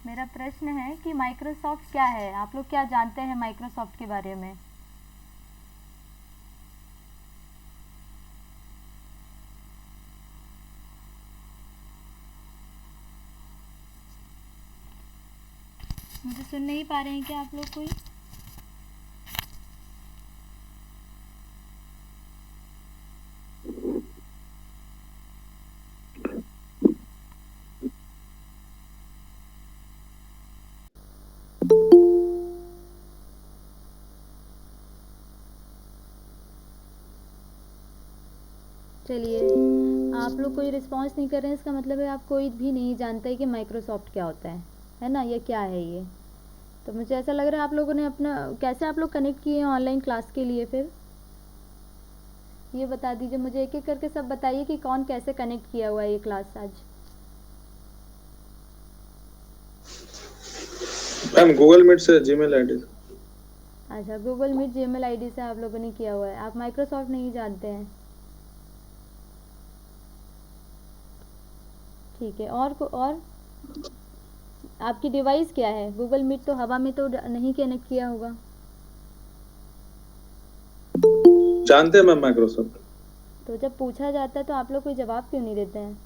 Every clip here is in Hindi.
मेरा प्रश्न है कि माइक्रोसॉफ्ट क्या है, आप लोग क्या जानते हैं माइक्रोसॉफ्ट के बारे में? मुझे सुन नहीं पा रहे हैं क्या आप लोग कोई? चलिए, आप लोग कोई रिस्पॉन्स नहीं कर रहे हैं, इसका मतलब है आप कोई भी नहीं जानता है कि माइक्रोसॉफ्ट क्या होता है ना, ये क्या है ये। तो मुझे ऐसा लग रहा है आप लोगों ने अपना कैसे आप लोग कनेक्ट किए हैं ऑनलाइन क्लास के लिए, फिर ये बता दीजिए मुझे, एक एक करके सब बताइए कि कौन कैसे कनेक्ट किया हुआ है ये क्लास आज। मैम गूगल मीट से जीमेल आईडी। अच्छा, गूगल मीट जीमेल आईडी से आप लोगों ने किया हुआ है, आप माइक्रोसॉफ्ट नहीं जानते हैं। ठीक है, और आपकी डिवाइस क्या है? गूगल मीट तो हवा में तो नहीं कनेक्ट किया होगा। जानते हैं मैम माइक्रोसॉफ्ट। तो जब पूछा जाता है तो आप लोग कोई जवाब क्यों नहीं देते हैं?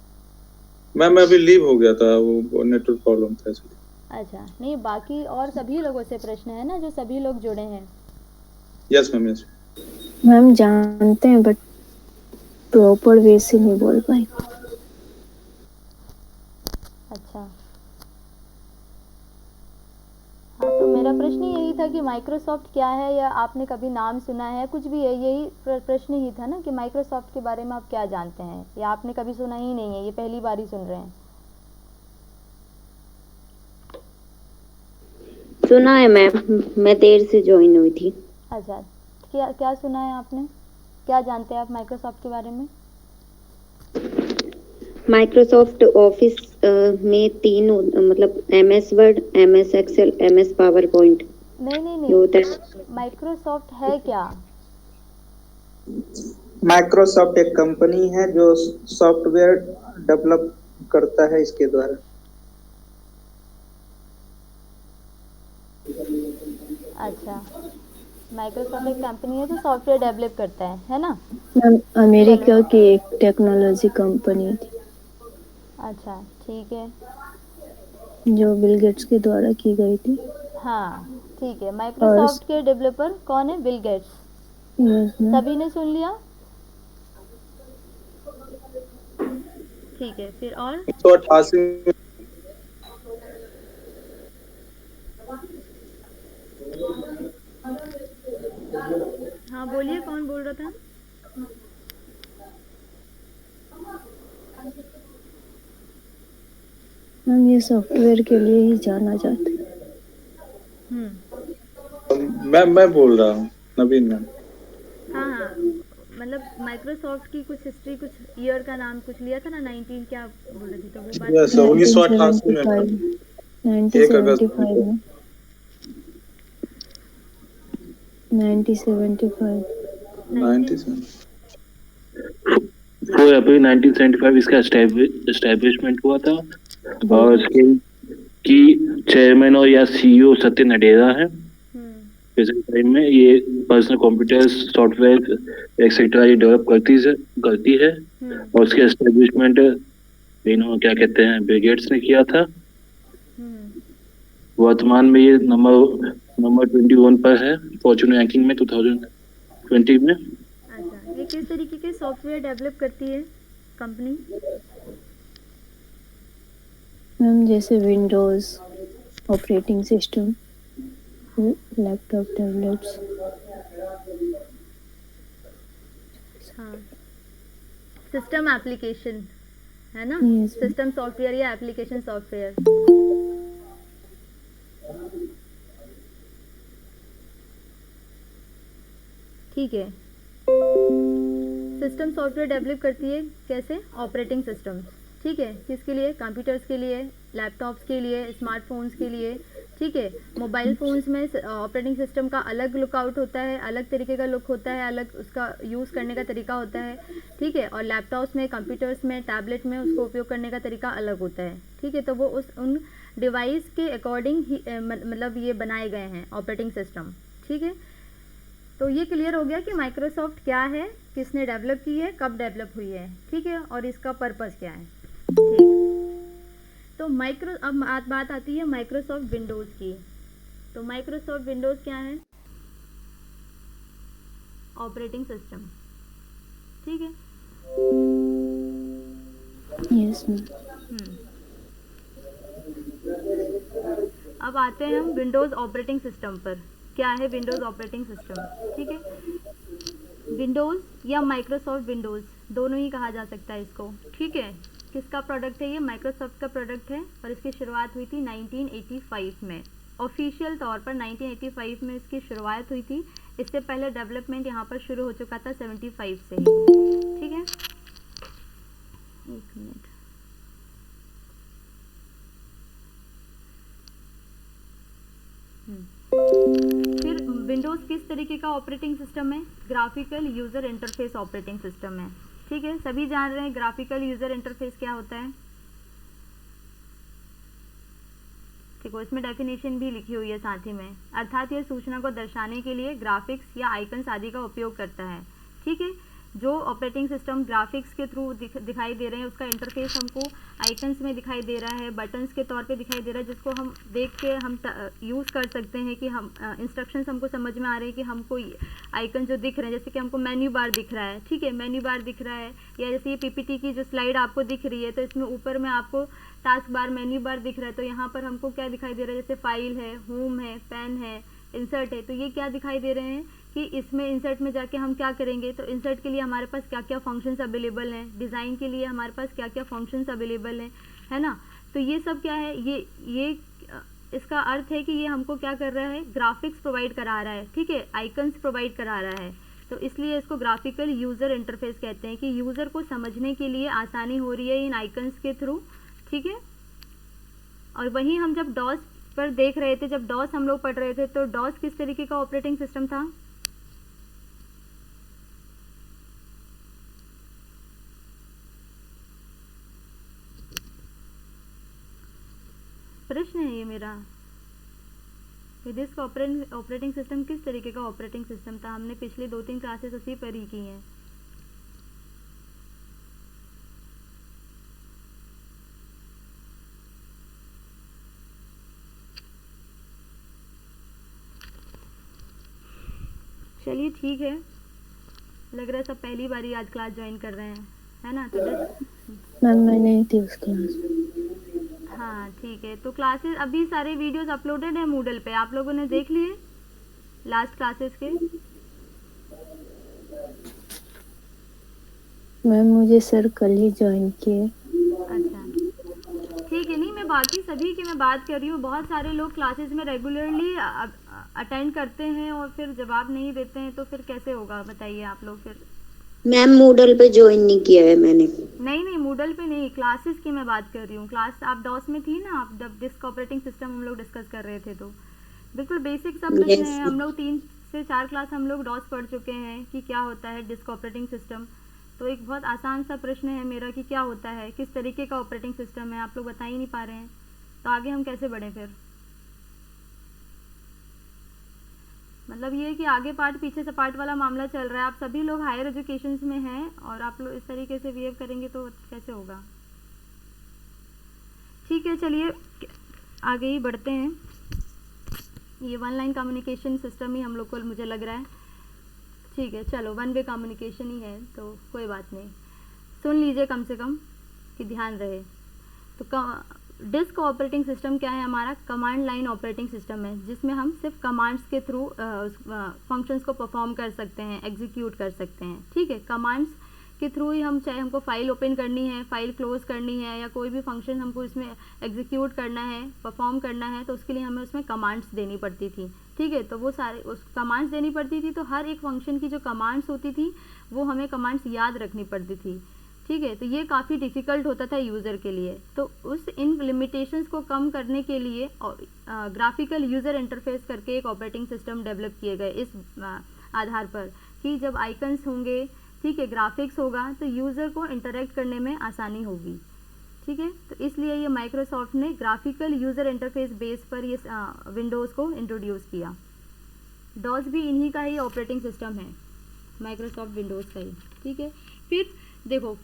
मैम मैं अभी लीव हो गया था, वो नेटवर्क प्रॉब्लम था इसलिए। अच्छा, नहीं बाकी और सभी लोगों से प्रश्न है ना, जो सभी लोग जुड़े हैं। यस मैम, यस मैम जानते हैं बट प्रॉपर वे से नहीं बोल पाए। अच्छा, हाँ, तो मेरा प्रश्न यही था कि माइक्रोसॉफ्ट क्या है, या आपने कभी नाम सुना है, कुछ भी है, यही प्रश्न ही था ना कि माइक्रोसॉफ्ट के बारे में आप क्या जानते हैं, या आपने कभी सुना ही नहीं है, ये पहली बार ही सुन रहे हैं? सुना है मैम, मैं देर से ज्वाइन हुई थी। अच्छा, क्या क्या सुना है आपने, क्या जानते हैं आप माइक्रोसॉफ्ट के बारे में? माइक्रोसॉफ्ट ऑफिस में तीन मतलब MS Word, MS Excel, MS PowerPoint नहीं, होता है। माइक्रोसॉफ्ट है क्या? माइक्रोसॉफ्ट एक कंपनी है जो सॉफ्टवेयर डेवलप करता है इसके द्वारा। अच्छा, माइक्रोसॉफ्ट एक कंपनी है जो सॉफ्टवेयर डेवलप करता है ना? मैम अमेरिका की एक टेक्नोलॉजी कंपनी थी अच्छा, ठीक है। जो बिल गेट्स के द्वारा की गई थी। हाँ, ठीक है, माइक्रोसॉफ्ट के डेवलपर कौन है? Bill Gates. Yes ma'am. सभी ने सुन लिया? ठीक है, फिर और 188 हाँ, बोलिए, कौन बोल रहा था? मैम ये सॉफ्टवेयर के लिए ही जाना जाता है। मैं बोल रहा हूँ, नवीन मैम। हाँ, मतलब माइक्रोसॉफ्ट की कुछ हिस्ट्री, कुछ ईयर का नाम कुछ लिया था ना, 19 क्या बोल रही थी, तो वो बात यस, 1988 में मैम, 1 अगस्त 1975 में 1975 97। वो अभी 1975 इसका एस्टेब्लिशमेंट हुआ था, और इसके की चेयरमैन और या CEO सत्य नडेला है। प्रेजेंट टाइम में ये पर्सनल कंप्यूटर सॉफ्टवेयर एक्सेट्रा ये डेवलप करती है, और उसके एस्टेब्लिशमेंट क्या कहते हैं, बिल गेट्स ने किया था। वर्तमान में ये नंबर 21 पर है फॉर्च्यून रैंकिंग में 2020 में। अच्छा, ये किस तरीके के सॉफ्टवेयर डेवलप करती है कंपनी? मैम जैसे Windows operating system, laptop, tablets. हाँ, सिस्टम एप्लीकेशन है ना? Yes, सिस्टम सॉफ्टवेयर या एप्लीकेशन सॉफ्टवेयर। ठीक है, सिस्टम सॉफ्टवेयर डेवलप करती है कैसे? ऑपरेटिंग सिस्टम, ठीक है, किसके लिए? कंप्यूटर्स के लिए, लैपटॉप्स के लिए, स्मार्टफोन्स के लिए, ठीक है। मोबाइल फ़ोन्स में ऑपरेटिंग सिस्टम का अलग लुकआउट होता है, अलग तरीके का लुक होता है, अलग उसका यूज़ करने का तरीका होता है, ठीक है। और लैपटॉप्स में, कंप्यूटर्स में, टैबलेट में उसको उपयोग करने का तरीका अलग होता है, ठीक है। तो वो उन डिवाइस के अकॉर्डिंग ही मतलब ये बनाए गए हैं ऑपरेटिंग सिस्टम, ठीक है। तो ये क्लियर हो गया कि माइक्रोसॉफ्ट क्या है, किसने डेवलप की है, कब डेवलप हुई है, ठीक है, और इसका पर्पस क्या है, ठीक। तो अब बात आती है माइक्रोसॉफ्ट विंडोज़ की। तो माइक्रोसॉफ्ट विंडोज़ क्या है? ऑपरेटिंग सिस्टम, ठीक है। Yes ma'am. अब आते हैं हम विंडोज़ ऑपरेटिंग सिस्टम पर। क्या है विंडोज़ ऑपरेटिंग सिस्टम, ठीक है। विंडोज़ या माइक्रोसॉफ्ट विंडोज़ दोनों ही कहा जा सकता है इसको, ठीक है। किसका प्रोडक्ट है ये? माइक्रोसॉफ्ट का प्रोडक्ट है और इसकी शुरुआत हुई थी 1985 में। ऑफिशियल तौर पर 1985 में इसकी शुरुआत हुई थी। इससे पहले डेवलपमेंट यहाँ पर शुरू हो चुका था 75 से ही, ठीक है। एक मिनट, फिर विंडोज़ किस तरीके का ऑपरेटिंग सिस्टम है? Graphical user interface operating system है, ठीक है। सभी जान रहे हैं ग्राफिकल यूज़र इंटरफेस क्या होता है, ठीक है। इसमें डेफिनेशन भी लिखी हुई है साथ ही में, अर्थात यह सूचना को दर्शाने के लिए ग्राफिक्स या आइकन्स आदि का उपयोग करता है, ठीक है। जो ऑपरेटिंग सिस्टम ग्राफिक्स के थ्रू दिखाई दे रहे हैं, उसका इंटरफेस हमको आइकन्स में दिखाई दे रहा है, बटन्स के तौर पे दिखाई दे रहा है, जिसको हम देख के हम यूज़ कर सकते हैं कि हम इंस्ट्रक्शंस हमको समझ में आ रहे हैं कि हमको आइकन जो दिख रहे हैं, जैसे कि हमको मेन्यू बार दिख रहा है, ठीक है, मेन्यू बार दिख रहा है, या जैसे ये पीपीटी की जो स्लाइड आपको दिख रही है, तो इसमें ऊपर में आपको टास्क बार, मेन्यू बार दिख रहा है। तो यहाँ पर हमको क्या दिखाई दे रहा है? जैसे फाइल है, होम है, पेन है, इंसर्ट है। तो ये क्या दिखाई दे रहे हैं कि इसमें इंसर्ट में जाके हम क्या करेंगे, तो इंसर्ट के लिए हमारे पास क्या क्या फंक्शंस अवेलेबल हैं, डिज़ाइन के लिए हमारे पास क्या क्या फंक्शंस अवेलेबल हैं, है ना। तो ये सब क्या है, ये इसका अर्थ है कि ये हमको क्या कर रहा है? ग्राफिक्स प्रोवाइड करा रहा है, ठीक है, आइकन्स प्रोवाइड करा रहा है। तो इसलिए इसको ग्राफिकल यूज़र इंटरफेस कहते हैं कि यूज़र को समझने के लिए आसानी हो रही है इन आइकन्स के थ्रू, ठीक है। और वहीं हम जब डॉस पर देख रहे थे, जब डॉस हम लोग पढ़ रहे थे, तो डॉस किस तरीके का ऑपरेटिंग सिस्टम था? प्रश्न है ये मेरा कि डिस्क ऑपरेटिंग सिस्टम किस तरीके का ऑपरेटिंग सिस्टम था। हमने पिछले 2-3 क्लासेस उसी पर ही की हैं। चलिए ठीक है, लग रहा है सब पहली बार ही आज क्लास ज्वाइन कर रहे हैं, है ना। तो मैम मैं नहीं थी उस क्लास में। हाँ ठीक है, तो क्लासेस अभी सारे वीडियोस अपलोडेड है मूडल पे, आप लोगों ने देख लिए लास्ट क्लासेस के? मैम मुझे सर कल ही ज्वाइन किए। अच्छा ठीक है, नहीं मैं बाकी सभी की मैं बात कर रही हूँ। बहुत सारे लोग क्लासेस में रेगुलरली अटेंड करते हैं और फिर जवाब नहीं देते हैं, तो फिर कैसे होगा बताइए आप लोग। फिर मैम मूडल पे ज्वाइन नहीं किया है मैंने। नहीं मूडल पे नहीं, क्लासेस की मैं बात कर रही हूँ। क्लास आप डॉस में थी ना, आप जब डिस्क ऑपरेटिंग सिस्टम हम लोग डिस्कस कर रहे थे, तो बिल्कुल बेसिक सब प्रश्न है। हम लोग 3 से 4 क्लास हम लोग डॉस पढ़ चुके हैं कि क्या होता है डिस्क ऑपरेटिंग सिस्टम। तो एक बहुत आसान सा प्रश्न है मेरा कि क्या होता है, किस तरीके का ऑपरेटिंग सिस्टम है, आप लोग बता ही नहीं पा रहे हैं, तो आगे हम कैसे बढ़ें फिर। मतलब ये है कि आगे पार्ट पीछे से पार्ट वाला मामला चल रहा है। आप सभी लोग हायर एजुकेशंस में हैं और आप लोग इस तरीके से बिहेव करेंगे तो कैसे होगा। ठीक है चलिए आगे ही बढ़ते हैं। ये 1 लाइन कम्युनिकेशन सिस्टम ही हम लोग को मुझे लग रहा है। ठीक है चलो 1 वे कम्युनिकेशन ही है तो कोई बात नहीं, सुन लीजिए कम से कम कि ध्यान रहे। तो डिस्क ऑपरेटिंग सिस्टम क्या है हमारा? कमांड लाइन ऑपरेटिंग सिस्टम है, जिसमें हम सिर्फ कमांड्स के थ्रू फंक्शंस को परफॉर्म कर सकते हैं, एग्जीक्यूट कर सकते हैं। ठीक है, कमांड्स के थ्रू ही हम, चाहे हमको फाइल ओपन करनी है, फाइल क्लोज करनी है, या कोई भी फंक्शन हमको इसमें एग्जीक्यूट करना है, परफॉर्म करना है, तो उसके लिए हमें उसमें कमांड्स देनी पड़ती थी। ठीक है, तो वो सारे उस कमांड्स देनी पड़ती थी। तो हर एक फंक्शन की जो कमांड्स होती थी वो हमें कमांड्स याद रखनी पड़ती थी। ठीक है। तो ये काफ़ी डिफ़िकल्ट होता था यूज़र के लिए। तो उस इन लिमिटेशंस को कम करने के लिए ग्राफिकल यूज़र इंटरफेस करके एक ऑपरेटिंग सिस्टम डेवलप किए गए इस आधार पर कि जब आइकन्स होंगे, ठीक है, ग्राफिक्स होगा, तो यूज़र को इंटरेक्ट करने में आसानी होगी, ठीक है। तो इसलिए ये माइक्रोसॉफ्ट ने ग्राफिकल यूज़र इंटरफेस बेस पर ये विंडोज़ को इंट्रोड्यूस किया। डॉस भी इन्हीं का ही ऑपरेटिंग सिस्टम है, माइक्रोसॉफ्ट विंडोज़ का ही, ठीक है। फिर देखो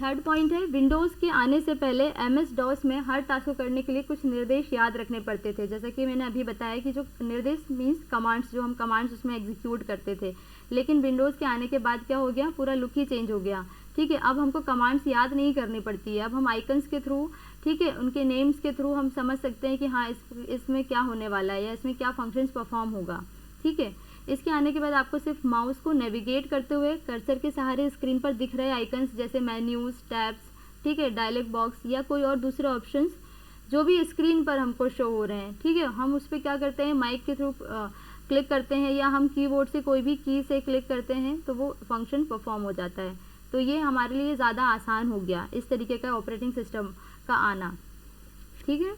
थर्ड पॉइंट है, विंडोज़ के आने से पहले MS DOS में हर टास्क को करने के लिए कुछ निर्देश याद रखने पड़ते थे। जैसा कि मैंने अभी बताया कि जो निर्देश मीन्स कमांड्स, जो हम कमांड्स उसमें एग्जीक्यूट करते थे। लेकिन विंडोज़ के आने के बाद क्या हो गया, पूरा लुक ही चेंज हो गया, ठीक है। अब हमको कमांड्स याद नहीं करनी पड़ती है, अब हम आइकन्स के थ्रू, ठीक है, उनके नेम्स के थ्रू हम समझ सकते हैं कि हाँ इसमें क्या होने वाला है या इसमें क्या फंक्शंस परफॉर्म होगा, ठीक है। इसके आने के बाद आपको सिर्फ माउस को नेविगेट करते हुए कर्सर के सहारे स्क्रीन पर दिख रहे आइकन्स जैसे मेन्यूज, टैब्स, ठीक है, डायलॉग बॉक्स या कोई और दूसरे ऑप्शंस जो भी स्क्रीन पर हमको शो हो रहे हैं, ठीक है, हम उस पर क्या करते हैं, माइक के थ्रू क्लिक करते हैं या हम कीबोर्ड से कोई भी की से क्लिक करते हैं तो वो फंक्शन परफॉर्म हो जाता है। तो ये हमारे लिए ज़्यादा आसान हो गया इस तरीके का ऑपरेटिंग सिस्टम का आना, ठीक है।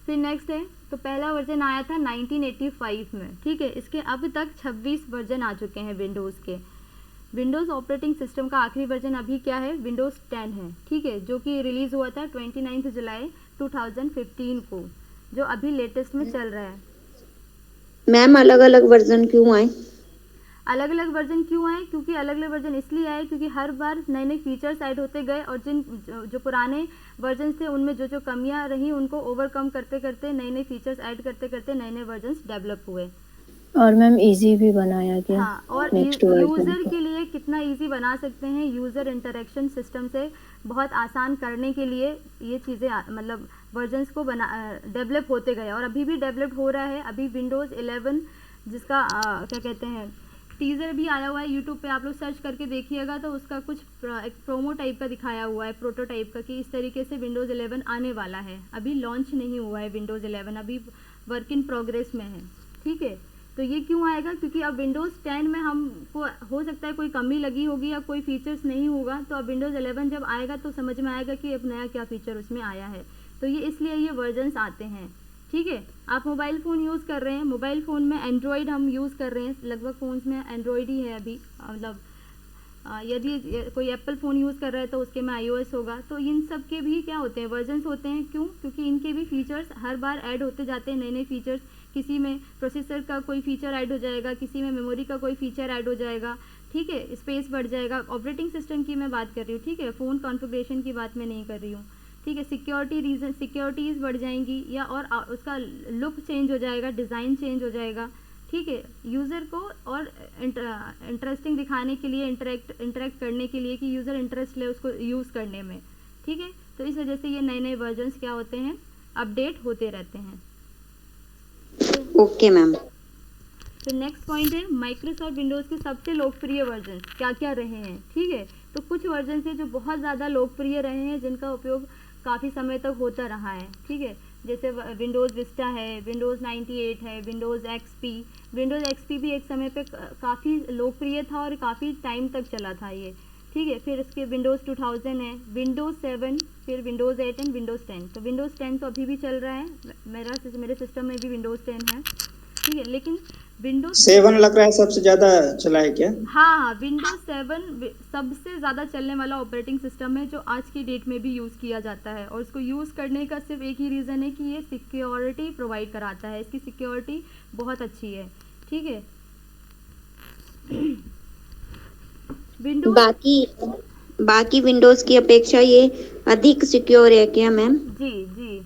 फिर नेक्स्ट है, तो पहला वर्जन आया था 1985 में, ठीक है। इसके अब तक 26 वर्जन आ चुके हैं विंडोज़ के। विंडोज़ ऑपरेटिंग सिस्टम का आखिरी वर्जन अभी क्या है, विंडोज़ 10 है, ठीक है, जो कि रिलीज़ हुआ था 29 जुलाई 2015 को, जो अभी लेटेस्ट में चल रहा है। मैम अलग अलग वर्जन क्यों आए? अलग अलग वर्जन क्यों आए, क्योंकि अलग अलग वर्जन इसलिए आए क्योंकि हर बार नए नए फीचर्स ऐड होते गए और जो पुराने वर्जन थे उनमें जो कमियां रही उनको ओवरकम करते करते नए नए फीचर्स ऐड करते करते नए नए वर्जन्स डेवलप हुए। और मैम इजी भी बनाया गया। हाँ, और नेक्स्ट वर्जन यूज़र के लिए कितना इजी बना सकते हैं, यूज़र इंटरेक्शन सिस्टम से बहुत आसान करने के लिए ये चीज़ें मतलब वर्जन्स को डेवलप होते गए और अभी भी डेवलप हो रहा है। अभी विंडोज़ 11 जिसका क्या कहते हैं टीज़र भी आया हुआ है यूट्यूब पे, आप लोग सर्च करके देखिएगा तो उसका कुछ एक प्रोमो टाइप का दिखाया हुआ है, प्रोटोटाइप का, कि इस तरीके से विंडोज़ 11 आने वाला है। अभी लॉन्च नहीं हुआ है विंडोज़ 11, अभी वर्क इन प्रोग्रेस में है, ठीक है। तो ये क्यों आएगा, क्योंकि अब विंडोज़ 10 में हमको हो सकता है कोई कमी लगी होगी या कोई फीचर्स नहीं होगा, तो अब विंडोज़ 11 जब आएगा तो समझ में आएगा कि अब नया क्या फीचर उसमें आया है। तो ये इसलिए ये वर्जन्स आते हैं, ठीक है। आप मोबाइल फ़ोन यूज़ कर रहे हैं, मोबाइल फ़ोन में एंड्रॉयड हम यूज़ कर रहे हैं, लगभग फ़ोन्स में एंड्रॉयड ही है अभी, मतलब यदि कोई एप्पल फ़ोन यूज़ कर रहा है तो उसके में iOS होगा। तो इन सब के भी क्या होते हैं, वर्जन्स होते हैं। क्यों? क्योंकि इनके भी फीचर्स हर बार ऐड होते जाते हैं, नए नए फीचर्स। किसी में प्रोसेसर का कोई फीचर ऐड हो जाएगा, किसी में मेमोरी का कोई फीचर ऐड हो जाएगा, ठीक है, स्पेस बढ़ जाएगा। ऑपरेटिंग सिस्टम की मैं बात कर रही हूँ, ठीक है, फ़ोन कॉन्फ़िगरेशन की बात मैं नहीं कर रही हूँ, ठीक है। सिक्योरिटीज़ बढ़ जाएंगी या और उसका लुक चेंज हो जाएगा, डिज़ाइन चेंज हो जाएगा, ठीक है। यूज़र को और इंटरेस्टिंग दिखाने के लिए, इंटरेक्ट करने के लिए कि यूज़र इंटरेस्ट ले उसको यूज़ करने में, ठीक है। तो इस वजह से ये नए नए वर्जन्स क्या होते हैं, अपडेट होते रहते हैं। Okay ma'am. तो नेक्स्ट पॉइंट है, माइक्रोसॉफ्ट विंडोज़ के सबसे लोकप्रिय वर्जन क्या क्या रहे हैं, ठीक है। तो कुछ वर्जन हैं जो बहुत ज़्यादा लोकप्रिय रहे हैं, जिनका उपयोग काफ़ी समय तक होता रहा है, ठीक है। जैसे विंडोज़ विस्टा है, विंडोज़ 98 है, विंडोज़ एक्सपी भी एक समय पे काफ़ी लोकप्रिय था और काफ़ी टाइम तक चला था ये, ठीक है। फिर इसके विंडोज़ 2000 है, विंडोज़ 7, फिर विंडोज़ 8 एंड विंडोज़ 10। तो विंडोज़ 10 तो अभी भी चल रहा है, मेरे सिस्टम में भी विंडोज़ 10 है, ठीक है। लेकिन विंडोज़ 7 लग रहा है सबसे ज्यादा चला है क्या? हाँ, विंडोज़ 7 सबसे ज़्यादा चलने वाला ऑपरेटिंग सिस्टम है जो आज की डेट में भी यूज़ किया जाता है। और इसको यूज़ करने का सिर्फ एक ही रीज़न है कि ये सिक्योरिटी प्रोवाइड कराता है, इसकी सिक्योरिटी बहुत अच्छी है, ठीक है। विंडोज़ बाकी विंडोज की अपेक्षा ये अधिक सिक्योर है क्या मैम? जी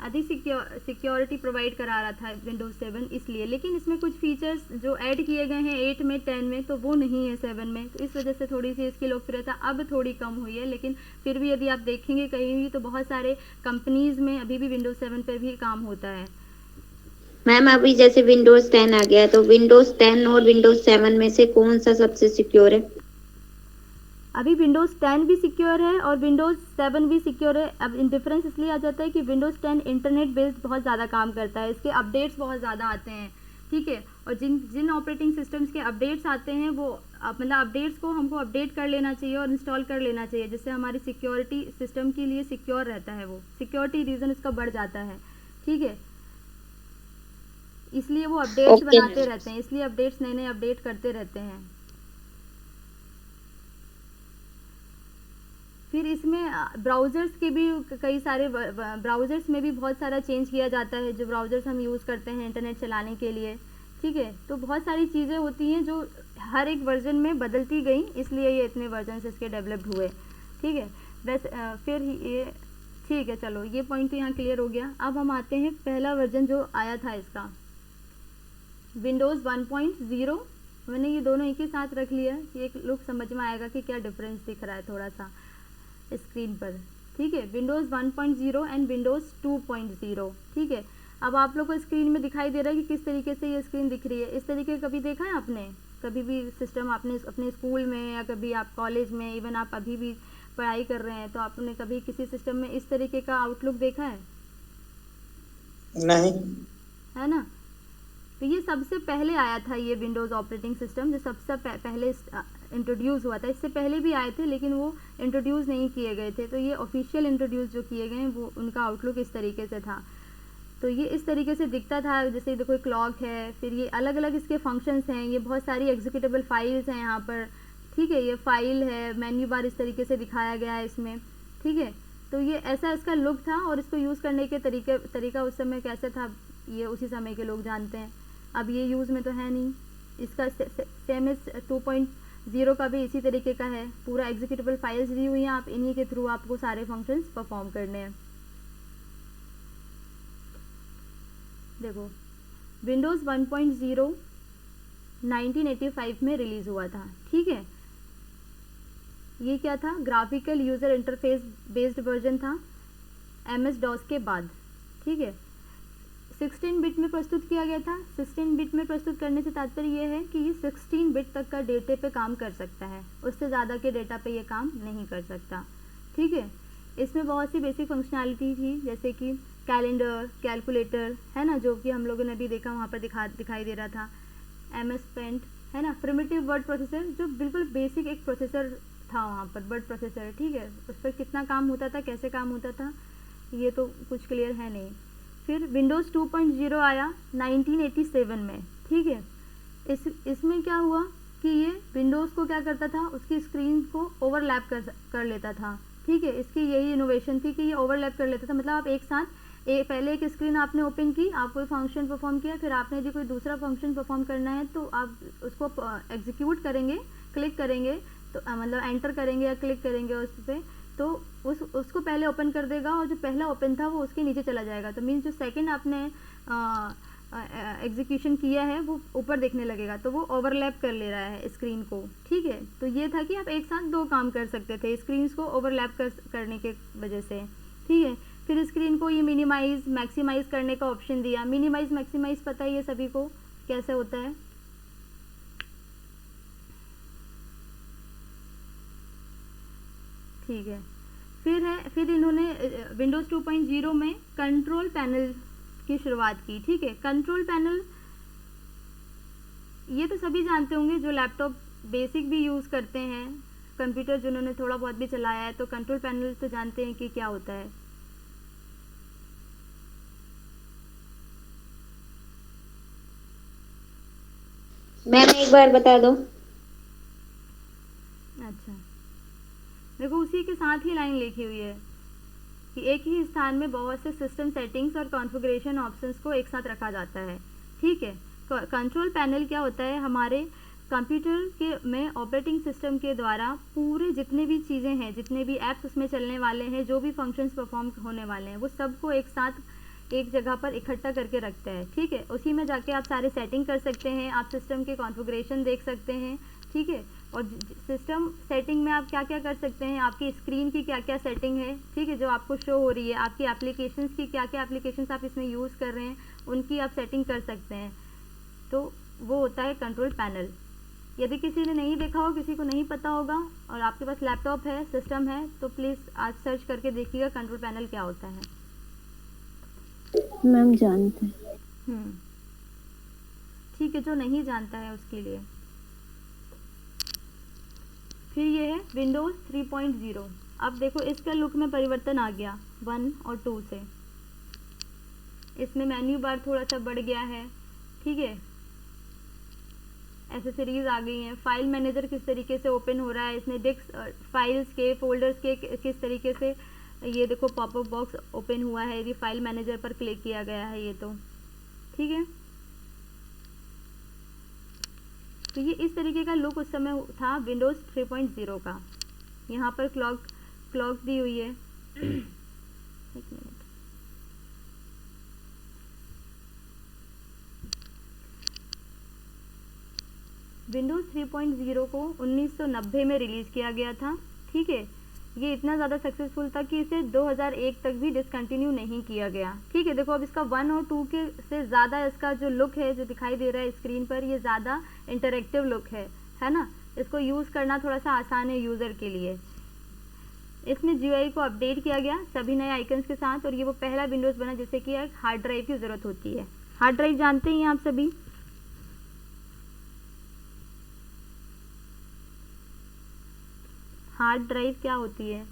अधिक सिक्योरिटी प्रोवाइड करा रहा था विंडोज़ 7 इसलिए। लेकिन इसमें कुछ फीचर्स जो ऐड किए गए हैं 8 में, 10 में, तो वो नहीं है 7 में। तो इस वजह से थोड़ी सी इसकी लोकप्रियता अब थोड़ी कम हुई है। लेकिन फिर भी यदि आप देखेंगे कहीं भी तो बहुत सारे कंपनीज़ में अभी भी विंडोज़ 7 पर भी काम होता है। मैम अभी जैसे विंडोज 10 आ गया, तो विंडोज 10 और विंडोज 7 में से कौन सा सबसे सिक्योर है? अभी विंडोज़ 10 भी सिक्योर है और विंडोज़ 7 भी सिक्योर है। अब डिफरेंस इसलिए आ जाता है कि विंडोज़ 10 इंटरनेट बेस्ड बहुत ज़्यादा काम करता है, इसके अपडेट्स बहुत ज़्यादा आते हैं, ठीक है। और जिन ऑपरेटिंग सिस्टम्स के अपडेट्स आते हैं वो मतलब अपडेट्स को हमको अपडेट कर लेना चाहिए और इंस्टॉल कर लेना चाहिए, जिससे हमारी सिक्योरिटी सिस्टम के लिए सिक्योर रहता है, वो सिक्योरिटी रीज़न उसका बढ़ जाता है, ठीक है। इसलिए वो अपडेट्स बनाते रहते हैं, इसलिए अपडेट्स नए अपडेट करते रहते हैं। फिर इसमें ब्राउज़र्स के भी कई सारे ब्राउज़र्स में भी बहुत सारा चेंज किया जाता है, जो ब्राउज़र्स हम यूज़ करते हैं इंटरनेट चलाने के लिए, ठीक है। तो बहुत सारी चीज़ें होती हैं जो हर एक वर्जन में बदलती गई, इसलिए ये इतने वर्जन इसके डेवलप्ड हुए, ठीक है। वैसे फिर ये ठीक है, चलो ये पॉइंट तो यहाँ क्लियर हो गया। अब हम आते हैं पहला वर्जन जो आया था इसका, विंडोज़ 1.0। मैंने ये दोनों एक ही साथ रख लिया, एक लुक समझ में आएगा कि क्या डिफरेंस दिख रहा है थोड़ा सा स्क्रीन पर, ठीक है। विंडोज़ 1.0 एंड विंडोज़ 2.0, ठीक है। अब आप लोग को स्क्रीन में दिखाई दे रहा है कि किस तरीके से ये स्क्रीन दिख रही है। इस तरीके कभी देखा है आपने, कभी भी सिस्टम आपने अपने स्कूल में या कभी आप कॉलेज में, इवन आप अभी भी पढ़ाई कर रहे हैं तो आपने कभी किसी सिस्टम में इस तरीके का आउटलुक देखा है? नहीं। है ना। तो ये सबसे पहले आया था, ये विंडोज़ ऑपरेटिंग सिस्टम जो सबसे पहले इंट्रोड्यूस हुआ था। इससे पहले भी आए थे लेकिन वो इंट्रोड्यूस नहीं किए गए थे। तो ये ऑफिशियल इंट्रोड्यूस जो किए गए वो उनका आउटलुक इस तरीके से था। तो ये इस तरीके से दिखता था, जैसे देखो क्लॉक है, फिर ये अलग अलग इसके फंक्शंस हैं, ये बहुत सारी एग्जीक्यूटेबल फाइल्स हैं यहाँ पर, ठीक है। ये फाइल है, मेन्यू बार इस तरीके से दिखाया गया है इसमें, ठीक है। तो ये ऐसा इसका लुक था और इसको यूज़ करने के तरीका उस समय कैसे था ये उसी समय के लोग जानते हैं। अब ये यूज़ में तो है नहीं। इसका CMS 2.0 का भी इसी तरीके का है, पूरा एग्जीक्यूटेबल फाइल्स दी हुई हैं, आप इन्हीं के थ्रू आपको सारे फंक्शंस परफॉर्म करने हैं। देखो विंडोज़ 1.0 1985 में रिलीज़ हुआ था, ठीक है। ये क्या था, graphical user interface based version था MS-DOS के बाद, ठीक है। 16 बिट में प्रस्तुत किया गया था। 16 बिट में प्रस्तुत करने से तात्पर्य ये है कि ये 16 बिट तक का डेटे पे काम कर सकता है, उससे ज़्यादा के डेटा पे ये काम नहीं कर सकता, ठीक है। इसमें बहुत सी बेसिक फंक्शनैलिटी थी, जैसे कि कैलेंडर, कैलकुलेटर, है ना, जो कि हम लोगों ने अभी देखा वहाँ पर दिखाई दे रहा था। MS Paint, है ना, प्रिमिटिव वर्ड प्रोसेसर, जो बिल्कुल बेसिक एक प्रोसेसर था वहाँ पर, वर्ड प्रोसेसर, ठीक है। उस पर कितना काम होता था, कैसे काम होता था, ये तो कुछ क्लियर है नहीं। फिर विंडोज़ 2.0 आया 1987 में, ठीक है। इसमें क्या हुआ कि ये विंडोज़ को क्या करता था, उसकी स्क्रीन को ओवरलैप कर लेता था, ठीक है। इसकी यही इनोवेशन थी कि ये ओवरलैप कर लेता था, मतलब आप एक साथ पहले एक स्क्रीन आपने ओपन की, आप कोई फंक्शन परफॉर्म किया, फिर आपने यदि कोई दूसरा फंक्शन परफॉर्म करना है तो आप उसको एग्जीक्यूट करेंगे, क्लिक करेंगे, तो मतलब एंटर करेंगे या क्लिक करेंगे उस पर, तो उसको पहले ओपन कर देगा और जो पहला ओपन था वो उसके नीचे चला जाएगा। तो मीन्स जो सेकंड आपने एग्जीक्यूशन किया है वो ऊपर देखने लगेगा, तो वो ओवरलैप कर ले रहा है स्क्रीन को, ठीक है। तो ये था कि आप एक साथ दो काम कर सकते थे स्क्रीन्स को ओवरलैप करने के वजह से, ठीक है। फिर स्क्रीन को ये मिनिमाइज मैक्सिमाइज करने का ऑप्शन दिया। मिनिमाइज मैक्सिमाइज पता ही है सभी को कैसे होता है, ठीक है। फिर इन्होंने विंडोज़ 2.0 में कंट्रोल पैनल की शुरुआत की, ठीक है। कंट्रोल पैनल ये तो सभी जानते होंगे जो लैपटॉप बेसिक भी यूज़ करते हैं, कंप्यूटर जिन्होंने थोड़ा बहुत भी चलाया है, तो कंट्रोल पैनल तो जानते हैं कि क्या होता है। मैम एक बार बता दो। अच्छा, देखो उसी के साथ ही लाइन लिखी हुई है कि एक ही स्थान में बहुत से सिस्टम सेटिंग्स और कॉन्फ़िगरेशन ऑप्शंस को एक साथ रखा जाता है, ठीक है। कंट्रोल पैनल क्या होता है, हमारे कंप्यूटर के में ऑपरेटिंग सिस्टम के द्वारा पूरे जितने भी चीज़ें हैं, जितने भी ऐप्स उसमें चलने वाले हैं, जो भी फंक्शंस परफॉर्म होने वाले हैं, वो सबको एक साथ एक जगह पर इकट्ठा करके रखता है, ठीक है। उसी में जाके आप सारे सेटिंग कर सकते हैं, आप सिस्टम के कॉन्फ़िगरेशन देख सकते हैं, ठीक है। और सिस्टम सेटिंग में आप क्या क्या कर सकते हैं, आपकी स्क्रीन की क्या क्या सेटिंग है, ठीक है, जो आपको शो हो रही है, आपकी एप्लीकेशंस की क्या क्या एप्लीकेशंस आप इसमें यूज़ कर रहे हैं, उनकी आप सेटिंग कर सकते हैं। तो वो होता है कंट्रोल पैनल। यदि किसी ने नहीं देखा हो, किसी को नहीं पता होगा और आपके पास लैपटॉप है, सिस्टम है, तो प्लीज़ आज सर्च करके देखिएगा कंट्रोल पैनल क्या होता है। मैम जानते हैं। ठीक है, जो नहीं जानता है उसके लिए। फिर ये है विंडोज़ 3.0। अब देखो इसका लुक में परिवर्तन आ गया 1 और 2 से। इसमें मेन्यू बार थोड़ा सा बढ़ गया है, ठीक है, एसेसरीज आ गई हैं, फाइल मैनेजर किस तरीके से ओपन हो रहा है, इसमें डिस्क फाइल्स के फोल्डर्स के किस तरीके से, ये देखो पॉपअप बॉक्स ओपन हुआ है, ये फाइल मैनेजर पर क्लिक किया गया है, ये तो ठीक है। तो ये इस तरीके का लुक उस समय था विंडोज़ 3.0 का। यहाँ पर क्लॉक दी हुई है। एक मिनट, विंडोज़ 3.0 को 1990 में रिलीज़ किया गया था, ठीक है। ये इतना ज़्यादा सक्सेसफुल था कि इसे 2001 तक भी डिसकंटिन्यू नहीं किया गया, ठीक है। देखो अब इसका 1 और 2 के से ज़्यादा इसका जो लुक है, जो दिखाई दे रहा है स्क्रीन पर, ये ज़्यादा इंटरेक्टिव लुक है ना। इसको यूज़ करना थोड़ा सा आसान है यूज़र के लिए। इसमें GUI को अपडेट किया गया सभी नए आइकन्स के साथ, और ये वो पहला विंडोज़ बना जिसे कि एक हार्ड ड्राइव की ज़रूरत होती है। हार्ड ड्राइव जानते हैं आप सभी? हार्ड ड्राइव क्या होती है?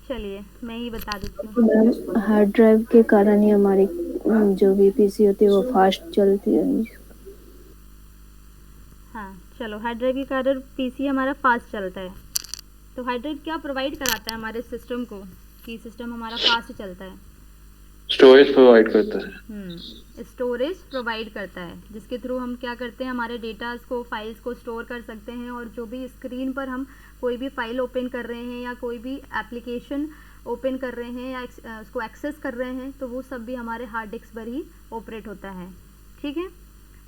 चलिए मैं ही बता देती हूँ। मैम हार्ड ड्राइव के कारण ही हमारी जो भी पीसी होती है वो फास्ट चलती है। हाँ चलो, हार्ड ड्राइव के कारण पीसी हमारा फास्ट चलता है। तो हार्ड ड्राइव क्या प्रोवाइड कराता है हमारे सिस्टम को कि सिस्टम हमारा फास्ट चलता है? स्टोरेज प्रोवाइड करता है। स्टोरेज प्रोवाइड करता है, जिसके थ्रू हम क्या करते हैं, हमारे डेटास को, फाइल्स को स्टोर कर सकते हैं, और जो भी स्क्रीन पर हम कोई भी फाइल ओपन कर रहे हैं या कोई भी एप्लीकेशन ओपन कर रहे हैं या उसको एक्सेस कर रहे हैं, तो वो सब भी हमारे हार्ड डिस्क पर ही ऑपरेट होता है, ठीक है।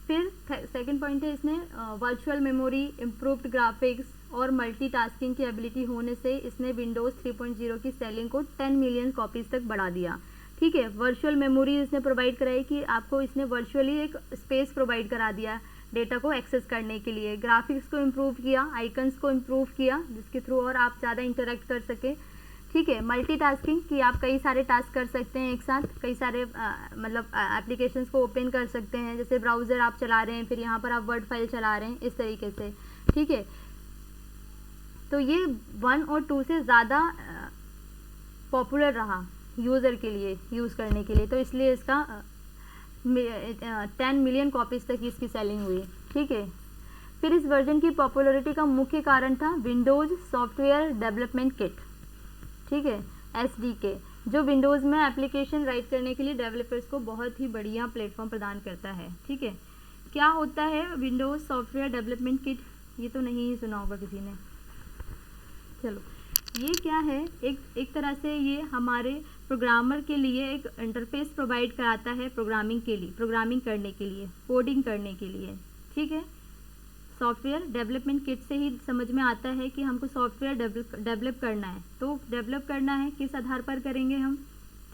फिर सेकंड पॉइंट है इसमें वर्चुअल मेमोरी, इम्प्रूव्ड ग्राफिक्स और मल्टीटास्किंग की एबिलिटी होने से इसने विंडोज़ 3.0 की सेलिंग को 10 मिलियन कॉपीज़ तक बढ़ा दिया, ठीक है। वर्चुअल मेमोरी इसने प्रोवाइड कराई कि आपको इसने वर्चुअली एक स्पेस प्रोवाइड करा दिया डेटा को एक्सेस करने के लिए। ग्राफिक्स को इम्प्रूव किया, आइकन्स को इम्प्रूव किया, जिसके थ्रू और आप ज़्यादा इंटरेक्ट कर सके, ठीक है। मल्टीटास्किंग कि आप कई सारे टास्क कर सकते हैं एक साथ, कई सारे मतलब एप्लीकेशंस को ओपन कर सकते हैं, जैसे ब्राउज़र आप चला रहे हैं, फिर यहाँ पर आप वर्ड फाइल चला रहे हैं, इस तरीके से, ठीक है। तो ये 1 और 2 से ज़्यादा पॉपुलर रहा यूज़र के लिए यूज़ करने के लिए, तो इसलिए इसका 10 मिलियन कॉपीज़ तक इसकी सेलिंग हुई, ठीक है। फिर इस वर्जन की पॉपुलैरिटी का मुख्य कारण था विंडोज़ सॉफ्टवेयर डेवलपमेंट किट, ठीक है, SDK, जो विंडोज़ में एप्लीकेशन राइट करने के लिए डेवलपर्स को बहुत ही बढ़िया प्लेटफॉर्म प्रदान करता है, ठीक है। क्या होता है विंडोज़ सॉफ्टवेयर डेवलपमेंट किट? ये तो नहीं ही सुना होगा किसी ने। चलो, ये क्या है, एक तरह से ये हमारे प्रोग्रामर के लिए एक इंटरफेस प्रोवाइड कराता है प्रोग्रामिंग करने के लिए, कोडिंग करने के लिए, ठीक है। सॉफ्टवेयर डेवलपमेंट किट से ही समझ में आता है कि हमको सॉफ्टवेयर डेवलप करना है, तो डेवलप करना है किस आधार पर करेंगे हम,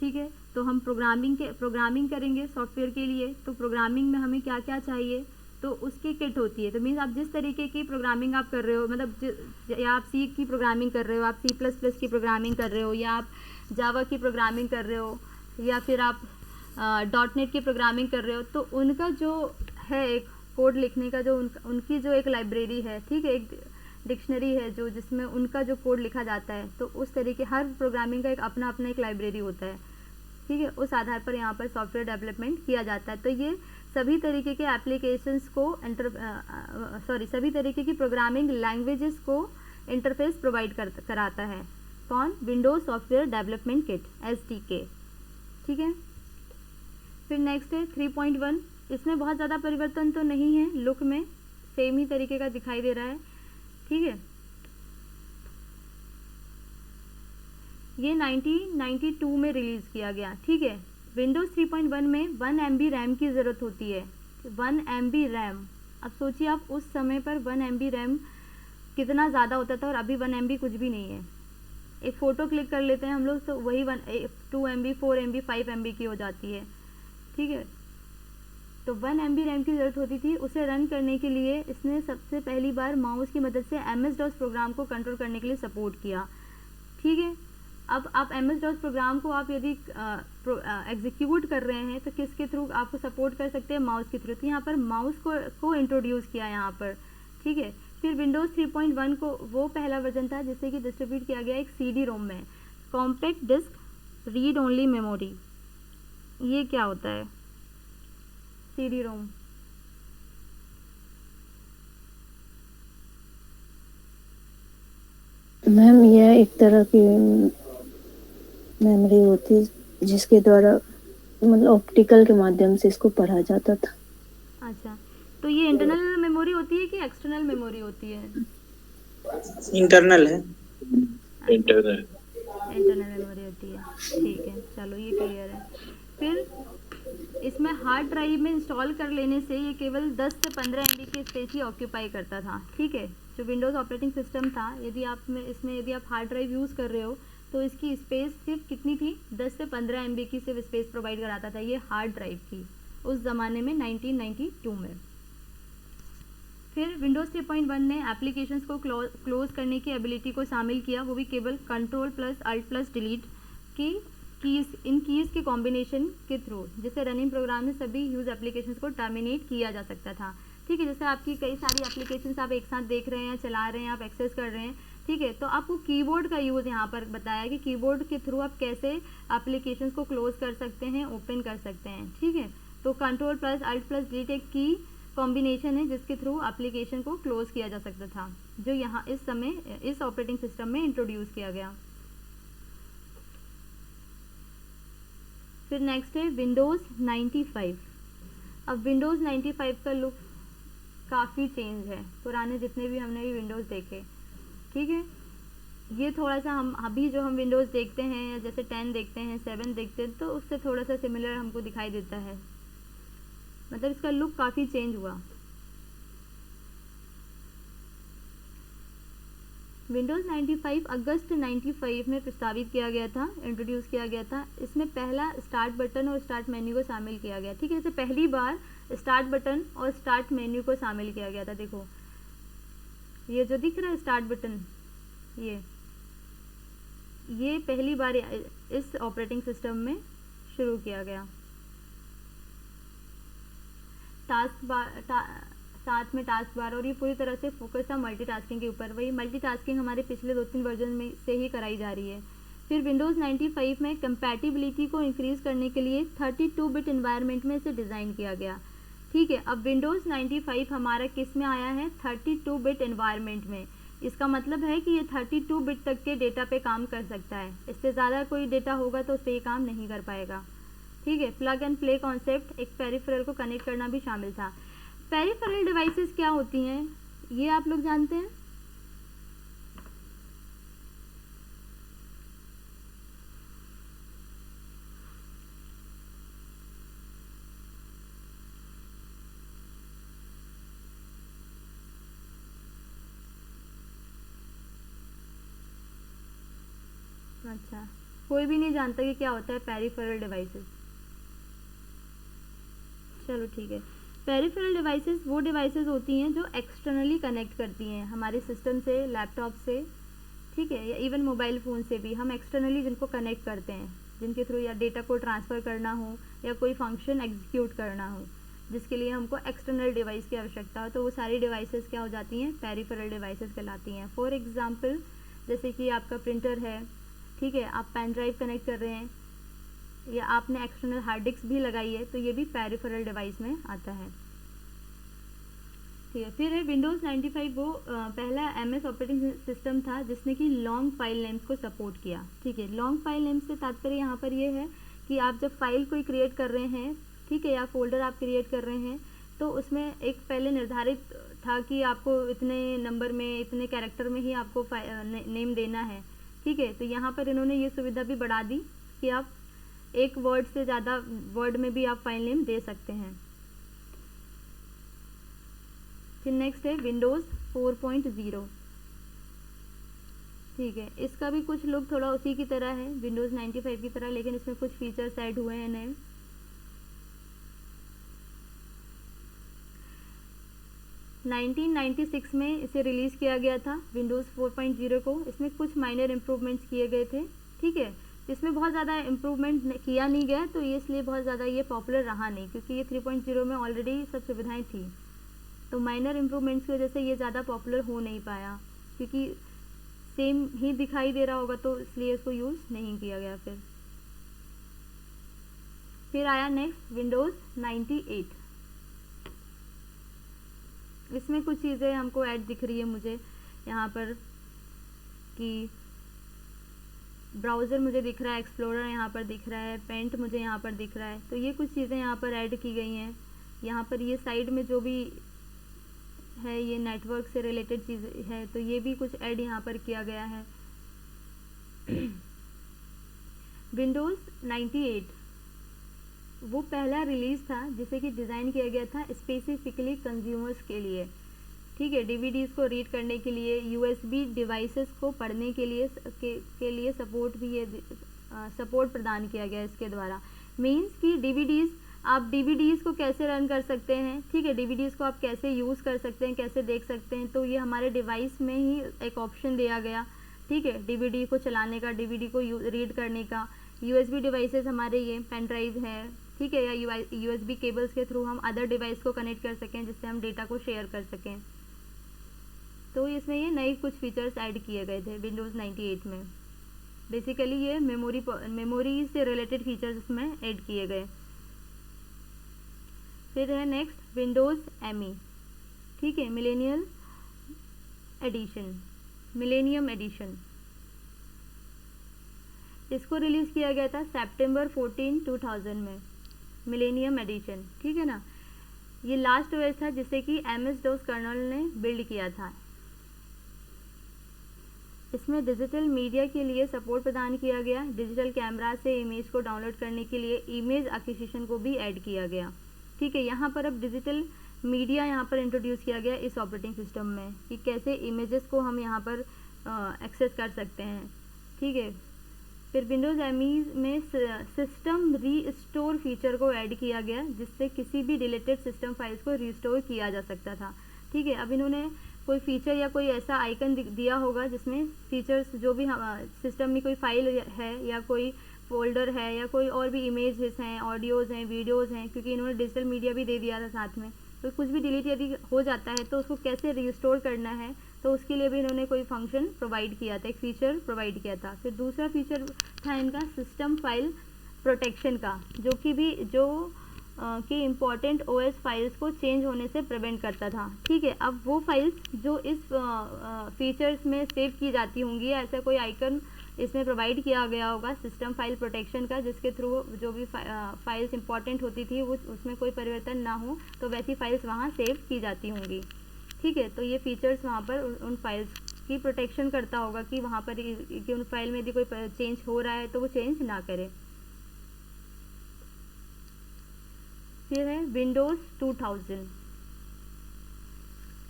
ठीक है। तो हम प्रोग्रामिंग करेंगे सॉफ्टवेयर के लिए, तो प्रोग्रामिंग में हमें क्या क्या चाहिए, तो उसकी किट होती है। तो मीन्स आप जिस तरीके की प्रोग्रामिंग आप कर रहे हो, मतलब या आप C की प्रोग्रामिंग कर रहे हो, आप C++ की प्रोग्रामिंग कर रहे हो, या आप जावा की प्रोग्रामिंग कर रहे हो, या फिर आप .NET की प्रोग्रामिंग कर रहे हो, तो उनका जो है एक कोड लिखने का जो उनकी जो एक लाइब्रेरी है, ठीक है, एक डिक्शनरी है जो जिसमें उनका जो कोड लिखा जाता है, तो उस तरीके हर प्रोग्रामिंग का एक अपना एक लाइब्रेरी होता है, ठीक है। उस आधार पर यहाँ पर सॉफ्टवेयर डेवलपमेंट किया जाता है। तो ये सभी तरीके के एप्लीकेशंस को सभी तरीके की प्रोग्रामिंग लैंग्वेजेस को इंटरफेस प्रोवाइड कराता है। कौन? Windows software development kit, SDK, ठीक है। फिर नेक्स्ट है 3.1। इसमें बहुत ज़्यादा परिवर्तन तो नहीं है, लुक में सेम ही तरीके का दिखाई दे रहा है, ठीक है। ये 1992 में रिलीज़ किया गया, ठीक है। विंडोज़ 3.1 में 1 MB रैम की ज़रूरत होती है, 1 MB रैम। अब सोचिए आप उस समय पर 1 MB रैम कितना ज़्यादा होता था, और अभी 1 MB कुछ भी नहीं है। एक फ़ोटो क्लिक कर लेते हैं हम लोग, तो वही 2 MB 4 MB 5 MB की हो जाती है, ठीक है। तो 1 MB रैम की ज़रूरत होती थी। उसे रन करने के लिए इसने सबसे पहली बार माउस की मदद से MS-DOS प्रोग्राम को कंट्रोल करने के लिए सपोर्ट किया, ठीक है। अब आप MS-DOS प्रोग्राम को आप यदि एग्जीक्यूट कर रहे हैं तो किसके थ्रू आपको सपोर्ट कर सकते हैं? माउस के थ्रू। तो यहाँ पर माउस को इंट्रोड्यूस किया यहाँ पर, ठीक है। फिर विंडोज़ 3.1 को वो पहला वर्जन था जिससे कि डिस्ट्रीब्यूट किया गया एक CD-ROM में, compact disc read only memory. ये क्या होता है CD-ROM? मैम यह एक तरह की मेमोरी होती है जिसके द्वारा मतलब ऑप्टिकल के माध्यम से इसको पढ़ा जाता था। अच्छा, तो ये इंटरनल मेमोरी होती है कि एक्सटर्नल मेमोरी होती है? इंटरनल है। इंटरनल मेमोरी होती है, ठीक है, चलो ये क्लियर है। फिर इसमें हार्ड ड्राइव में इंस्टॉल कर लेने से ये केवल 10 से 15 MB की स्पेस ही ऑक्यूपाई करता था, ठीक है। जो विंडोज़ ऑपरेटिंग सिस्टम था, यदि आप इसमें यदि आप हार्ड ड्राइव यूज़ कर रहे हो तो इसकी स्पेस सिर्फ कितनी थी? 10 से 15 MB की सिर्फ स्पेस प्रोवाइड कराता था ये हार्ड ड्राइव की, उस ज़माने में 1992 में। फिर विंडोज़ 3.1 ने एप्लीकेशंस को क्लोज करने की एबिलिटी को शामिल किया, वो भी केवल Ctrl+Alt+Delete की इन कीज़ के कॉम्बिनेशन के थ्रू, जिससे रनिंग प्रोग्राम में सभी यूज़ एप्लीकेशंस को टर्मिनेट किया जा सकता था, ठीक है। जैसे आपकी कई सारी एप्लीकेशंस आप एक साथ देख रहे हैं, चला रहे हैं, आप एक्सेस कर रहे हैं, ठीक है। तो आपको कीबोर्ड का यूज़ यहाँ पर बताया कि कीबोर्ड के थ्रू आप कैसे एप्लीकेशंस को क्लोज कर सकते हैं, ओपन कर सकते हैं, ठीक है। तो Ctrl+Alt+Delete एक की कॉम्बिनेशन है जिसके थ्रू एप्लीकेशन को क्लोज किया जा सकता था, जो यहाँ इस समय इस ऑपरेटिंग सिस्टम में इंट्रोड्यूस किया गया। फिर नेक्स्ट है विंडोज़ 95। अब विंडोज़ 95 का लुक काफ़ी चेंज है पुराने जितने भी हमने भी विंडोज़ देखे, ठीक है। ये थोड़ा सा हम अभी जो हम विंडोज़ देखते हैं या जैसे 10 देखते हैं, 7 देखते हैं, तो उससे थोड़ा सा सिमिलर हमको दिखाई देता है, मतलब इसका लुक काफ़ी चेंज हुआ। विंडोज़ 95 अगस्त 95 में प्रस्तावित किया गया था, इंट्रोड्यूस किया गया था। इसमें पहला स्टार्ट बटन और स्टार्ट मेन्यू को शामिल किया गया, ठीक है। जैसे पहली बार स्टार्ट बटन और स्टार्ट मेन्यू को शामिल किया गया था। देखो ये जो दिख रहा है स्टार्ट बटन, ये पहली बार इस ऑपरेटिंग सिस्टम में शुरू किया गया। साथ में टास्क बार, और ये पूरी तरह से फोकस था मल्टीटास्किंग के ऊपर। वही मल्टीटास्किंग हमारे पिछले 2-3 वर्जन में से ही कराई जा रही है। फिर विंडोज़ 95 में कंपैटिबिलिटी को इंक्रीज करने के लिए 32 बिट एनवायरनमेंट में इसे डिज़ाइन किया गया, ठीक है। अब विंडोज़ 95 हमारा किस में आया है? 32 बिट एनवायरनमेंट में। इसका मतलब है कि ये 32 बिट तक के डेटा पे काम कर सकता है, इससे ज़्यादा कोई डेटा होगा तो उस पर ये काम नहीं कर पाएगा, ठीक है। प्लग एंड प्ले कॉन्सेप्ट, एक पेरिफेरल को कनेक्ट करना भी शामिल था। पेरिफेरल डिवाइसेस क्या होती हैं ये आप लोग जानते हैं? अच्छा, कोई भी नहीं जानता कि क्या होता है पेरिफेरल डिवाइसेस। चलो ठीक है। पेरिफेरल डिवाइसेस वो डिवाइसेस होती हैं जो एक्सटर्नली कनेक्ट करती हैं हमारे सिस्टम से, लैपटॉप से, ठीक है, या इवन मोबाइल फ़ोन से भी हम एक्सटर्नली जिनको कनेक्ट करते हैं, जिनके थ्रू या डेटा को ट्रांसफ़र करना हो या कोई फंक्शन एग्जीक्यूट करना हो, जिसके लिए हमको एक्सटर्नल डिवाइस की आवश्यकता हो, तो वो सारी डिवाइसेस क्या हो जाती हैं? पेरिफेरल डिवाइसेस कहलाती हैं। फॉर एग्जांपल जैसे कि आपका प्रिंटर है, ठीक है, आप पेन ड्राइव कनेक्ट कर रहे हैं या आपने एक्सटर्नल हार्ड डिस्क भी लगाई है, तो ये भी पेरिफेरल डिवाइस में आता है, ठीक है। फिर है विंडोज़ 95 वो पहला MS ऑपरेटिंग सिस्टम था जिसने कि लॉन्ग फाइल नेम्स को सपोर्ट किया, ठीक है। लॉन्ग फाइल नेम्स से तात्पर्य यहाँ पर ये है कि आप जब फाइल कोई क्रिएट कर रहे हैं, ठीक है, या फोल्डर आप क्रिएट कर रहे हैं, तो उसमें एक पहले निर्धारित था कि आपको इतने नंबर में, इतने कैरेक्टर में ही आपको नेम देना है, ठीक है। तो यहाँ पर इन्होंने ये सुविधा भी बढ़ा दी कि आप एक वर्ड से ज़्यादा वर्ड में भी आप फाइल नेम दे सकते हैं। फिर नेक्स्ट है विंडोज़ 4.0। ठीक है, इसका भी कुछ लुक थोड़ा उसी की तरह है, विंडोज़ 95 की तरह, लेकिन इसमें कुछ फीचर्स ऐड हुए हैं नए। 1996 में इसे रिलीज़ किया गया था विंडोज़ 4.0 को। इसमें कुछ माइनर इम्प्रूवमेंट्स किए गए थे, ठीक है। इसमें बहुत ज़्यादा इम्प्रूवमेंट किया नहीं गया, तो ये इसलिए बहुत ज़्यादा ये पॉपुलर रहा नहीं, क्योंकि ये 3.0 में ऑलरेडी सब सुविधाएं थी। तो माइनर इम्प्रूवमेंट्स की वजह से ये ज़्यादा पॉपुलर हो नहीं पाया, क्योंकि सेम ही दिखाई दे रहा होगा, तो इसलिए इसको यूज़ नहीं किया गया। फिर आया नेक्स्ट विंडोज़ 98। इसमें कुछ चीज़ें हमको ऐड दिख रही है मुझे यहाँ पर, कि ब्राउज़र मुझे दिख रहा है, एक्सप्लोरर यहाँ पर दिख रहा है, पेंट मुझे यहाँ पर दिख रहा है। तो ये कुछ चीज़ें यहाँ पर ऐड की गई हैं। यहाँ पर ये साइड में जो भी है ये नेटवर्क से रिलेटेड चीज़ है, तो ये भी कुछ ऐड यहाँ पर किया गया है। विंडोज़ 98 वो पहला रिलीज़ था जिसे कि डिज़ाइन किया गया था स्पेसिफिकली कंज्यूमर्स के लिए, ठीक है। डीवीडीज़ को रीड करने के लिए, यूएसबी डिवाइसेस को पढ़ने के लिए सपोर्ट भी ये सपोर्ट प्रदान किया गया इसके द्वारा। मीन्स कि डीवीडीज़, आप डीवीडीज़ को कैसे रन कर सकते हैं, ठीक है, डीवीडीज़ को आप कैसे यूज़ कर सकते हैं, कैसे देख सकते हैं, तो ये हमारे डिवाइस में ही एक ऑप्शन दिया गया, ठीक है, डीवीडी को चलाने का, डीवीडी को रीड करने का। यूएसबी डिवाइसेस हमारे ये पेन ड्राइव है, ठीक है, या यूएसबी केबल्स के थ्रू हम अदर डिवाइस को कनेक्ट कर सकें, जिससे हम डेटा को शेयर कर सकें। तो इसमें ये नए कुछ फीचर्स ऐड किए गए थे विंडोज़ 98 में। बेसिकली ये मेमोरी से रिलेटेड फीचर्स इसमें ऐड किए गए। फिर है नेक्स्ट विंडोज़ ME, ठीक है, मिलेनियम एडिशन। इसको रिलीज़ किया गया था सितंबर 14, 2000 में, मिलेनियम एडिशन, ठीक है ना। ये लास्ट ओएस था जिसे कि MS-DOS कर्नल ने बिल्ड किया था। इसमें डिजिटल मीडिया के लिए सपोर्ट प्रदान किया गया। डिजिटल कैमरा से इमेज को डाउनलोड करने के लिए इमेज एक्विजिशन को भी ऐड किया गया, ठीक है। यहाँ पर अब डिजिटल मीडिया यहाँ पर इंट्रोड्यूस किया गया इस ऑपरेटिंग सिस्टम में, कि कैसे इमेजेस को हम यहाँ पर एक्सेस कर सकते हैं, ठीक है। फिर विंडोज़ ME में सिस्टम रीस्टोर फीचर को ऐड किया गया, जिससे किसी भी डिलीटेड सिस्टम फाइल्स को रीस्टोर किया जा सकता था, ठीक है। अब इन्होंने कोई फीचर या कोई ऐसा आइकन दिया होगा जिसमें फीचर्स जो भी सिस्टम में कोई फाइल है या कोई फोल्डर है या कोई और भी इमेजेस हैं, ऑडियोज़ हैं, वीडियोज़ हैं, क्योंकि इन्होंने डिजिटल मीडिया भी दे दिया था साथ में। तो कुछ भी डिलीट यदि हो जाता है तो उसको कैसे रिस्टोर करना है, तो उसके लिए भी इन्होंने कोई फंक्शन प्रोवाइड किया था, एक फ़ीचर प्रोवाइड किया था। फिर दूसरा फीचर था इनका सिस्टम फाइल प्रोटेक्शन का, जो कि इम्पॉर्टेंट OS फाइल्स को चेंज होने से प्रिवेंट करता था, ठीक है। अब वो फाइल्स जो इस फीचर्स में सेव की जाती होंगी, ऐसा कोई आइकन इसमें प्रोवाइड किया गया होगा सिस्टम फाइल प्रोटेक्शन का, जिसके थ्रू जो भी फाइल्स इंपॉर्टेंट होती थी वो उसमें कोई परिवर्तन ना हो, तो वैसी फाइल्स वहाँ सेव की जाती होंगी, ठीक है। तो ये फीचर्स वहाँ पर उन फाइल्स की प्रोटेक्शन करता होगा कि वहाँ पर कि उन फाइल में यदि कोई चेंज हो रहा है तो वो चेंज ना करे। फिर है विंडोज़ 2000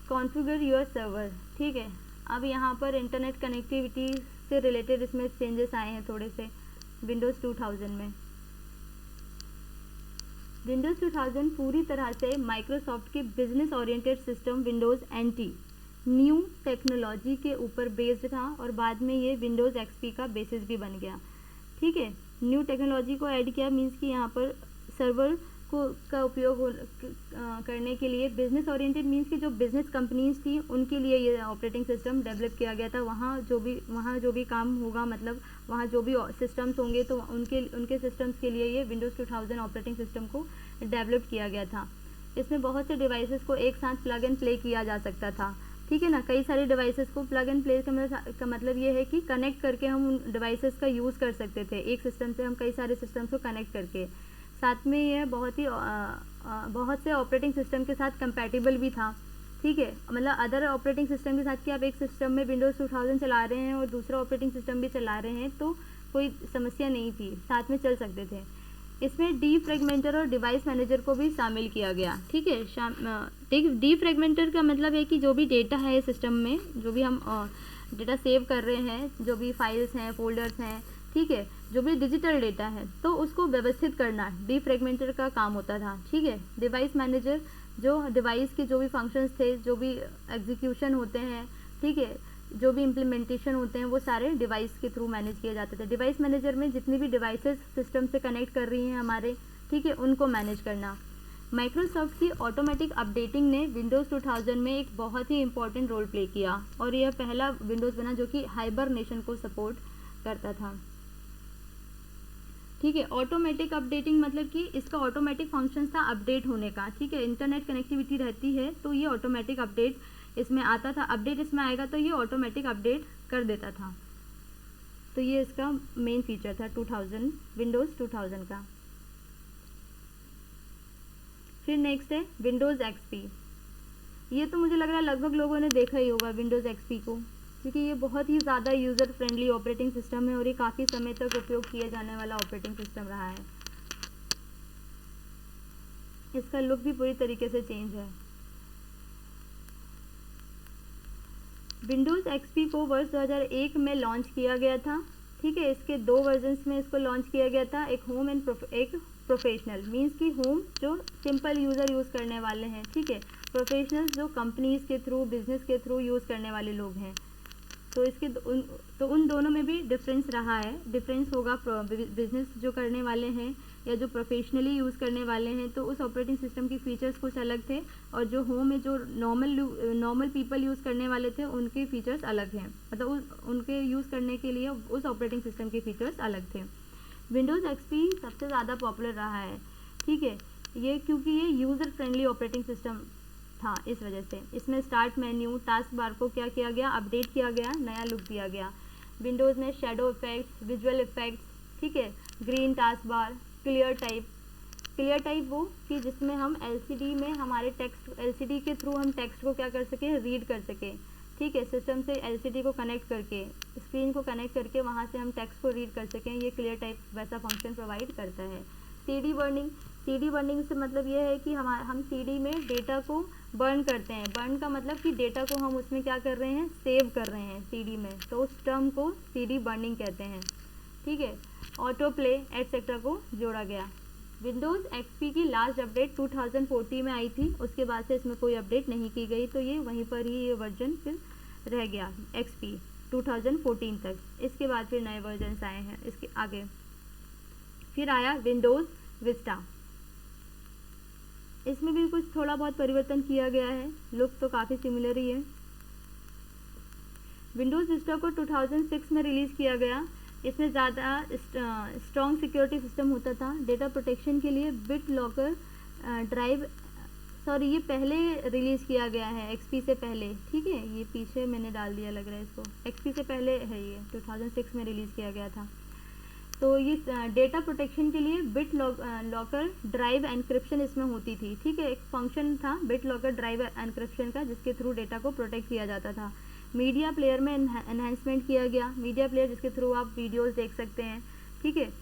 कॉन्फ़िगर योर सर्वर, ठीक है। अब यहाँ पर इंटरनेट कनेक्टिविटी से रिलेटेड इसमें चेंजेस आए हैं थोड़े से विंडोज़ 2000 में। विंडोज़ 2000 पूरी तरह से माइक्रोसॉफ्ट के business oriented system Windows NT new technology के ऊपर बेस्ड था, और बाद में ये विंडोज़ XP का बेसिस भी बन गया, ठीक है। न्यू टेक्नोलॉजी को ऐड किया मीन्स कि यहाँ पर सर्वर का उपयोग करने के लिए बिजनेस ओरिएंटेड मीन्स कि जो बिजनेस कंपनीज थी उनके लिए ये ऑपरेटिंग सिस्टम डेवलप किया गया था। वहाँ जो भी काम होगा, मतलब वहाँ जो भी सिस्टम्स होंगे तो उनके सिस्टम्स के लिए ये विंडोज़ 2000 ऑपरेटिंग सिस्टम को डेवलप किया गया था। इसमें बहुत से डिवाइसेस को एक साथ प्लग एंड प्ले किया जा सकता था, ठीक है ना। कई सारे डिवाइसेस को प्लग एंड प्ले का मतलब ये है कि कनेक्ट करके हम उन डिवाइसेस का यूज़ कर सकते थे, एक सिस्टम से हम कई सारे सिस्टम्स को कनेक्ट करके। साथ में यह बहुत से ऑपरेटिंग सिस्टम के साथ कंपैटिबल भी था, ठीक है। मतलब अदर ऑपरेटिंग सिस्टम के साथ कि आप एक सिस्टम में विंडोज़ 2000 चला रहे हैं और दूसरा ऑपरेटिंग सिस्टम भी चला रहे हैं तो कोई समस्या नहीं थी, साथ में चल सकते थे। इसमें डीफ्रेगमेंटर और डिवाइस मैनेजर को भी शामिल किया गया, ठीक है। डीफ्रेगमेंटर का मतलब है कि जो भी डेटा है सिस्टम में, जो भी हम डेटा सेव कर रहे हैं, जो भी फाइल्स हैं, फोल्डर्स हैं, ठीक है, जो भी डिजिटल डेटा है, तो उसको व्यवस्थित करना डीफ्रेगमेंटर का काम होता था, ठीक है। डिवाइस मैनेजर जो डिवाइस के जो भी फंक्शंस थे, जो भी एग्जीक्यूशन होते हैं, ठीक है, जो भी इम्प्लीमेंटेशन होते हैं, वो सारे डिवाइस के थ्रू मैनेज किए जाते थे। डिवाइस मैनेजर में जितनी भी डिवाइसेस सिस्टम से कनेक्ट कर रही हैं हमारे, ठीक है, उनको मैनेज करना। माइक्रोसॉफ्ट की ऑटोमेटिक अपडेटिंग ने विंडोज़ 2000 में एक बहुत ही इंपॉर्टेंट रोल प्ले किया और यह पहला विंडोज़ बना जो कि हाइबरनेशन को सपोर्ट करता था, ठीक है। ऑटोमेटिक अपडेटिंग मतलब कि इसका ऑटोमेटिक फंक्शन था अपडेट होने का, ठीक है। इंटरनेट कनेक्टिविटी रहती है तो ये ऑटोमेटिक अपडेट इसमें आता था, अपडेट इसमें आएगा तो ये ऑटोमेटिक अपडेट कर देता था। तो ये इसका मेन फीचर था 2000 विंडोज़ 2000 का। फिर नेक्स्ट है विंडोज़ एक्सपी। ये तो मुझे लग रहा है लगभग लोगों ने देखा ही होगा विंडोज़ एक्सपी को, क्योंकि ये बहुत ही ज़्यादा यूज़र फ्रेंडली ऑपरेटिंग सिस्टम है और ये काफ़ी समय तक उपयोग किया जाने वाला ऑपरेटिंग सिस्टम रहा है। इसका लुक भी पूरी तरीके से चेंज है। विंडोज़ एक्सपी को वर्ष 2001 में लॉन्च किया गया था, ठीक है। इसके 2 वर्जन्स में इसको लॉन्च किया गया था, एक होम एंड एक प्रोफेशनल। मीन्स कि होम जो सिंपल यूज़र यूज़ करने वाले हैं, ठीक है। प्रोफेशनल जो कंपनीज़ के थ्रू, बिजनेस के थ्रू यूज़ करने वाले लोग हैं। तो इसके उन दोनों में भी डिफरेंस रहा है। डिफरेंस होगा बिजनेस जो करने वाले हैं या जो प्रोफेशनली यूज़ करने वाले हैं, तो उस ऑपरेटिंग सिस्टम के फीचर्स कुछ अलग थे, और जो होम में जो नॉर्मल पीपल यूज़ करने वाले थे उनके फीचर्स अलग हैं, मतलब उनके यूज़ करने के लिए उस ऑपरेटिंग सिस्टम के फीचर्स अलग थे। विंडोज़ एक्सपी सबसे ज़्यादा पॉपुलर रहा है, ठीक है, ये क्योंकि ये यूज़र फ्रेंडली ऑपरेटिंग सिस्टम था, इस वजह से। इसमें स्टार्ट मेन्यू, टास्क बार को क्या किया गया, अपडेट किया गया, नया लुक दिया गया। विंडोज़ में शेडो इफेक्ट्स, विजुअल इफेक्ट्स, ठीक है, green task bar, clear type वो कि जिसमें हम एलसीडी में हमारे टेक्स्ट, एलसीडी के थ्रू हम टेक्स्ट को क्या कर सकें, रीड कर सकें, ठीक है। सिस्टम से एलसीडी को कनेक्ट करके, स्क्रीन को कनेक्ट करके वहाँ से हम टेक्स्ट को रीड कर सकें, ये क्लियर टाइप वैसा फंक्शन प्रोवाइड करता है। सीडी बर्निंग से मतलब ये है कि हम सीडी में डेटा को बर्न करते हैं। बर्न का मतलब कि डेटा को हम उसमें क्या कर रहे हैं, सेव कर रहे हैं सीडी में, तो उस टर्म को सीडी बर्निंग कहते हैं, ठीक है। ऑटो प्ले एटसेट्रा को जोड़ा गया। विंडोज़ एक्सपी की लास्ट अपडेट 2014 में आई थी, उसके बाद से इसमें कोई अपडेट नहीं की गई, तो ये वहीं पर ही ये वर्जन फिर रह गया एक्सपी 2014 तक। इसके बाद फिर नए वर्जन्स आए हैं इसके आगे। फिर आया विंडोज़ विस्टा। इसमें भी कुछ थोड़ा बहुत परिवर्तन किया गया है, लुक तो काफ़ी सिमिलर ही है। विंडोज़ विस्टा को 2006 में रिलीज़ किया गया। इसमें ज़्यादा स्ट्रॉन्ग सिक्योरिटी सिस्टम होता था। डेटा प्रोटेक्शन के लिए बिट लॉकर ड्राइव, सॉरी ये पहले रिलीज़ किया गया है एक्सपी से पहले, ठीक है, ये पीछे मैंने डाल दिया लग रहा है इसको, एक्सपी से पहले है ये 2006 में रिलीज़ किया गया था। तो ये डेटा प्रोटेक्शन के लिए बिट लॉकर ड्राइव एनक्रिप्शन इसमें होती थी, ठीक है। एक फंक्शन था बिट लॉकर ड्राइव एनक्रिप्शन का, जिसके थ्रू डेटा को प्रोटेक्ट किया जाता था। मीडिया प्लेयर में एनहेंसमेंट किया गया। मीडिया प्लेयर जिसके थ्रू आप वीडियोस देख सकते हैं, ठीक है,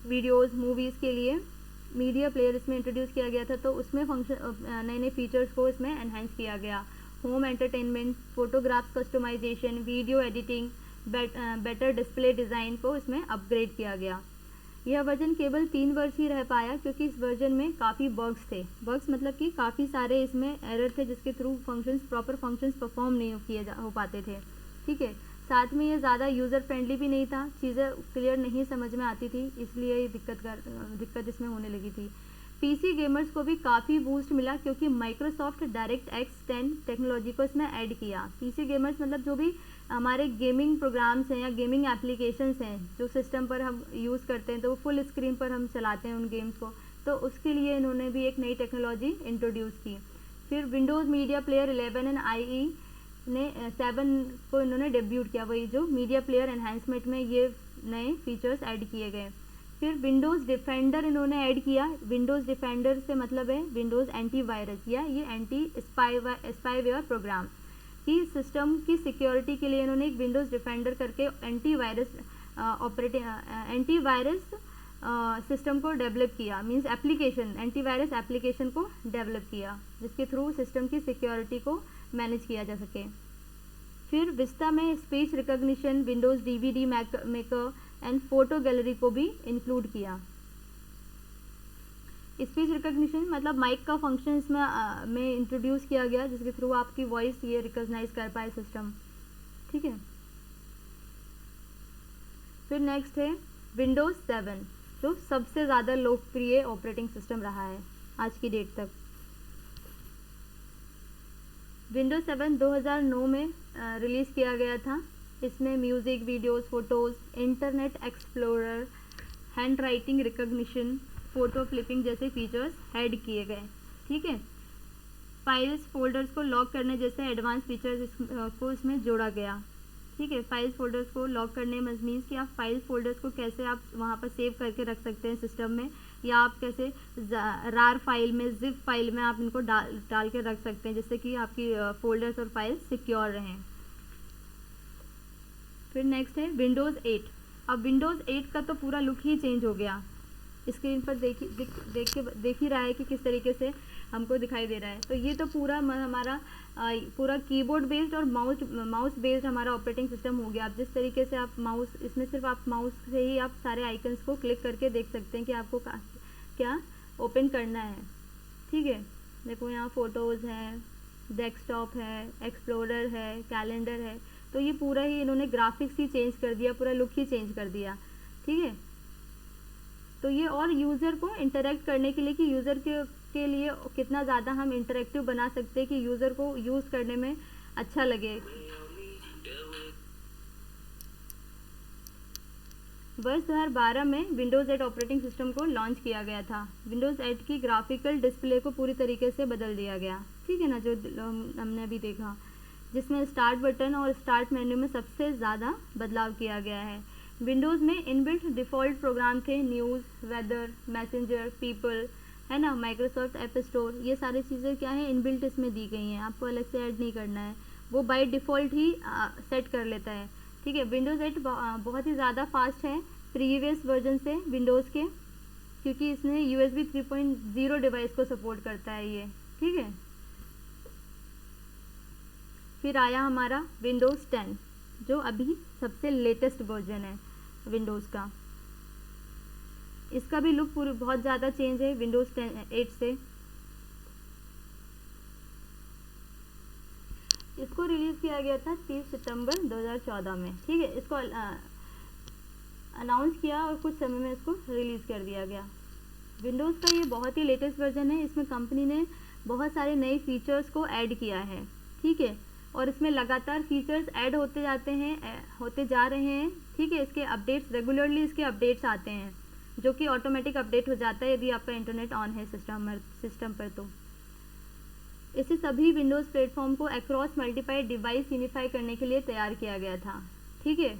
वीडियोस मूवीज़ के लिए मीडिया प्लेयर इसमें इंट्रोड्यूस किया गया था, तो उसमें फंक्शन नए फीचर्स को इसमें एनहेंस किया गया। Home entertainment, photographs customization, video editing, better display design को इसमें अपग्रेड किया गया। यह वर्जन केवल 3 वर्ष ही रह पाया, क्योंकि इस वर्जन में काफ़ी बग्स थे। बग्स मतलब कि काफ़ी सारे इसमें एरर थे, जिसके थ्रू प्रॉपर फंक्शंस परफॉर्म नहीं हो पाते थे, ठीक है। साथ में ये ज़्यादा यूज़र फ्रेंडली भी नहीं था, चीज़ें क्लियर नहीं समझ में आती थी, इसलिए ये दिक्कत इसमें होने लगी थी। पीसी गेमर्स को भी काफ़ी बूस्ट मिला, क्योंकि माइक्रोसॉफ्ट डायरेक्ट एक्स 10 टेक्नोलॉजी को इसमें ऐड किया। पीसी गेमर्स मतलब जो भी हमारे गेमिंग प्रोग्राम्स हैं या गेमिंग एप्लीकेशंस हैं जो सिस्टम पर हम यूज़ करते हैं, तो वो फुल स्क्रीन पर हम चलाते हैं उन गेम्स को, तो उसके लिए इन्होंने भी एक नई टेक्नोलॉजी इंट्रोड्यूस की। फिर Windows media player 11 and IE ने 7 को इन्होंने डेब्यूट किया, वही जो मीडिया प्लेयर एनहांसमेंट में ये नए फीचर्स ऐड किए गए। फिर विंडोज़ डिफेंडर इन्होंने ऐड किया। विंडोज़ डिफेंडर से मतलब है विंडोज़ एंटीवायरस, या ये एंटी स्पाईवेयर प्रोग्राम की सिस्टम की सिक्योरिटी के लिए इन्होंने एक विंडोज़ डिफेंडर करके एंटीवायरस सिस्टम को डेवलप किया, मींस एप्लीकेशन, एंटीवायरस एप्लीकेशन को डेवलप किया, जिसके थ्रू सिस्टम की सिक्योरिटी को मैनेज किया जा सके। फिर विस्टा में speech recognition, Windows DVD maker and photo gallery को भी इंक्लूड किया। स्पीच रिकॉग्निशन मतलब माइक का फंक्शन इसमें में इंट्रोड्यूस किया गया, जिसके थ्रू आपकी वॉइस ये रिकॉग्नाइज कर पाए सिस्टम, ठीक है। फिर नेक्स्ट है विंडोज़ 7, जो सबसे ज़्यादा लोकप्रिय ऑपरेटिंग सिस्टम रहा है आज की डेट तक। विंडोज़ 7 2009 में रिलीज़ किया गया था। इसमें music, videos, photos, internet explorer, hand writing recognition, photo flipping जैसे फीचर्स ऐड किए गए, ठीक है। फाइल्स फोल्डर्स को लॉक करने जैसे एडवांस फीचर्स को इसमें जोड़ा गया, ठीक है। फाइल्स फोल्डर्स को लॉक करने मीन्स कि आप फाइल्स फोल्डर्स को कैसे आप वहाँ पर सेव करके रख सकते हैं सिस्टम में, या आप कैसे रार फाइल में, जिप फाइल में आप इनको डाल के रख सकते हैं, जिससे कि आपकी फोल्डर्स और फाइल्स सिक्योर रहें। फिर नेक्स्ट है विंडोज़ 8। अब विंडोज़ 8 का तो पूरा लुक ही चेंज हो गया। स्क्रीन पर देख ही रहा है कि किस तरीके से हमको दिखाई दे रहा है। तो ये तो पूरा हमारा पूरा कीबोर्ड बेस्ड और माउस बेस्ड हमारा ऑपरेटिंग सिस्टम हो गया। आप जिस तरीके से आप माउस, इसमें सिर्फ आप माउस से ही आप सारे आइकन्स को क्लिक करके देख सकते हैं कि आपको क्या ओपन करना है, ठीक है। देखो यहाँ फ़ोटोज़ हैं, डेस्कटॉप है, एक्सप्लोरर है, कैलेंडर है। तो ये पूरा ही इन्होंने ग्राफिक्स ही चेंज कर दिया, पूरा लुक ही चेंज कर दिया, ठीक है। तो ये और यूज़र को इंटरेक्ट करने के लिए कि यूज़र के लिए कितना ज़्यादा हम इंटरेक्टिव बना सकते हैं कि यूज़र को यूज़ करने में अच्छा लगे। वर्ष 2012 में विंडोज़ 8 ऑपरेटिंग सिस्टम को लॉन्च किया गया था। विंडोज़ 8 की ग्राफिकल डिस्प्ले को पूरी तरीके से बदल दिया गया, ठीक है ना, जो हमने अभी देखा, जिसमें स्टार्ट बटन और स्टार्ट मेन्यू में सबसे ज़्यादा बदलाव किया गया है। विंडोज़ में इनबिल्ट डिफ़ॉल्ट प्रोग्राम थे, न्यूज़, वेदर, मैसेंजर, पीपल, है ना, माइक्रोसॉफ्ट ऐप स्टोर, ये सारी चीज़ें क्या है इनबिल्ट इसमें दी गई हैं, आपको अलग से ऐड नहीं करना है, वो बाय डिफ़ॉल्ट ही सेट कर लेता है, ठीक है। विंडोज़ 8 बहुत ही ज़्यादा फास्ट है प्रीवियस वर्जन से विंडोज़ के, क्योंकि इसने USB 3.0 डिवाइस को सपोर्ट करता है ये, ठीक है। फिर आया हमारा विंडोज़ 10, जो अभी सबसे लेटेस्ट वर्जन है विंडोज़ का। इसका भी लुक पूरी बहुत ज़्यादा चेंज है विंडोज़ 8 से। इसको रिलीज़ किया गया था 30 सितंबर 2014 में, ठीक है। इसको अनाउंस किया और कुछ समय में इसको रिलीज़ कर दिया गया। विंडोज़ का ये बहुत ही लेटेस्ट वर्जन है। इसमें कंपनी ने बहुत सारे नए फीचर्स को ऐड किया है, ठीक है, और इसमें लगातार फीचर्स ऐड होते जा रहे हैं, ठीक है। इसके अपडेट्स रेगुलरली इसके अपडेट्स आते हैं, जो कि ऑटोमेटिक अपडेट हो जाता है यदि आपका इंटरनेट ऑन है सिस्टम पर। तो इसे सभी विंडोज़ प्लेटफॉर्म को अक्रॉस मल्टीपल डिवाइस यूनिफाई करने के लिए तैयार किया गया था, ठीक है।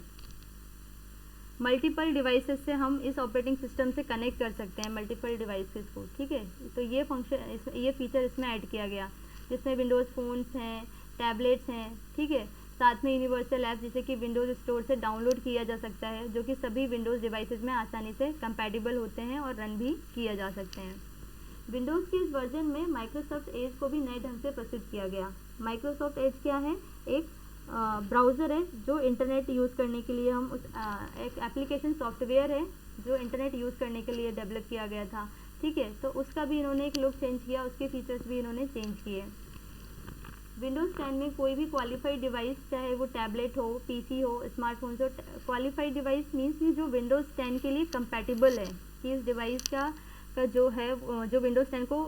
मल्टीपल डिवाइसेस से हम इस ऑपरेटिंग सिस्टम से कनेक्ट कर सकते हैं, मल्टीपल डिवाइसेस को, ठीक है। तो ये फीचर इसमें ऐड किया गया, जिसमें विंडोज़ फ़ोन्स हैं, टैबलेट्स हैं, ठीक है। साथ में यूनिवर्सल ऐप जिसे कि विंडोज़ स्टोर से डाउनलोड किया जा सकता है, जो कि सभी विंडोज़ डिवाइसेस में आसानी से कंपैटिबल होते हैं और रन भी किया जा सकते हैं। विंडोज़ के इस वर्जन में माइक्रोसॉफ्ट एज को भी नए ढंग से प्रस्तुत किया गया। माइक्रोसॉफ्ट एज क्या है? एक ब्राउज़र है जो इंटरनेट यूज़ करने के लिए एक एप्लीकेशन सॉफ्टवेयर है जो इंटरनेट यूज़ करने के लिए डेवलप किया गया था, ठीक है। तो उसका भी इन्होंने एक लुक चेंज किया, उसके फीचर्स भी इन्होंने चेंज किए। विंडोज़ 10 में कोई भी क्वालिफाइड डिवाइस, चाहे वो टैबलेट हो, पीसी हो, स्मार्टफोन हो, क्वालिफाइड डिवाइस मीन्स कि जो विंडोज़ 10 के लिए कंपैटिबल है, कि इस डिवाइस का जो है जो विंडोज़ 10 को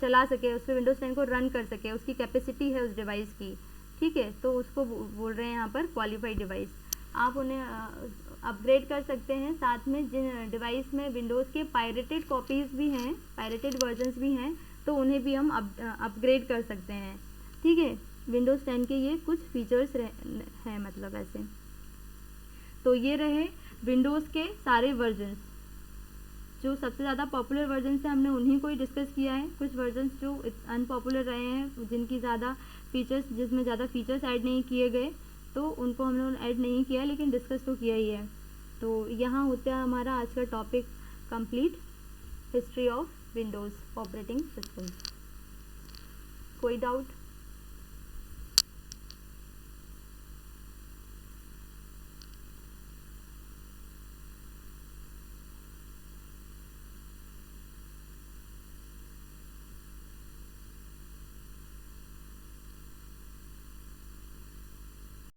चला सके, उस पर विंडोज़ 10 को रन कर सके, उसकी कैपेसिटी है उस डिवाइस की, ठीक है। तो उसको बोल रहे हैं यहाँ पर क्वालिफाइड डिवाइस। आप उन्हें अपग्रेड कर सकते हैं। साथ में जिन डिवाइस में विंडोज़ के पायरेटेड कॉपीज़ भी हैं, पायरेटेड वर्जन्स भी हैं, तो उन्हें भी हम अपग्रेड कर सकते हैं, ठीक है। विंडोज़ 10 के ये कुछ फीचर्स हैं, मतलब ऐसे। तो ये रहे विंडोज़ के सारे वर्जन्स। जो सबसे ज़्यादा पॉपुलर वर्जन से हमने उन्हीं को ही डिस्कस किया है। कुछ वर्जन्स जो अनपॉपुलर रहे हैं, जिनकी जिसमें ज़्यादा फीचर्स ऐड नहीं किए गए, तो उनको हमने ऐड नहीं किया, लेकिन डिस्कस तो किया ही है। तो यहाँ होता है हमारा आज का topic complete, history of Windows operating system. कोई डाउट?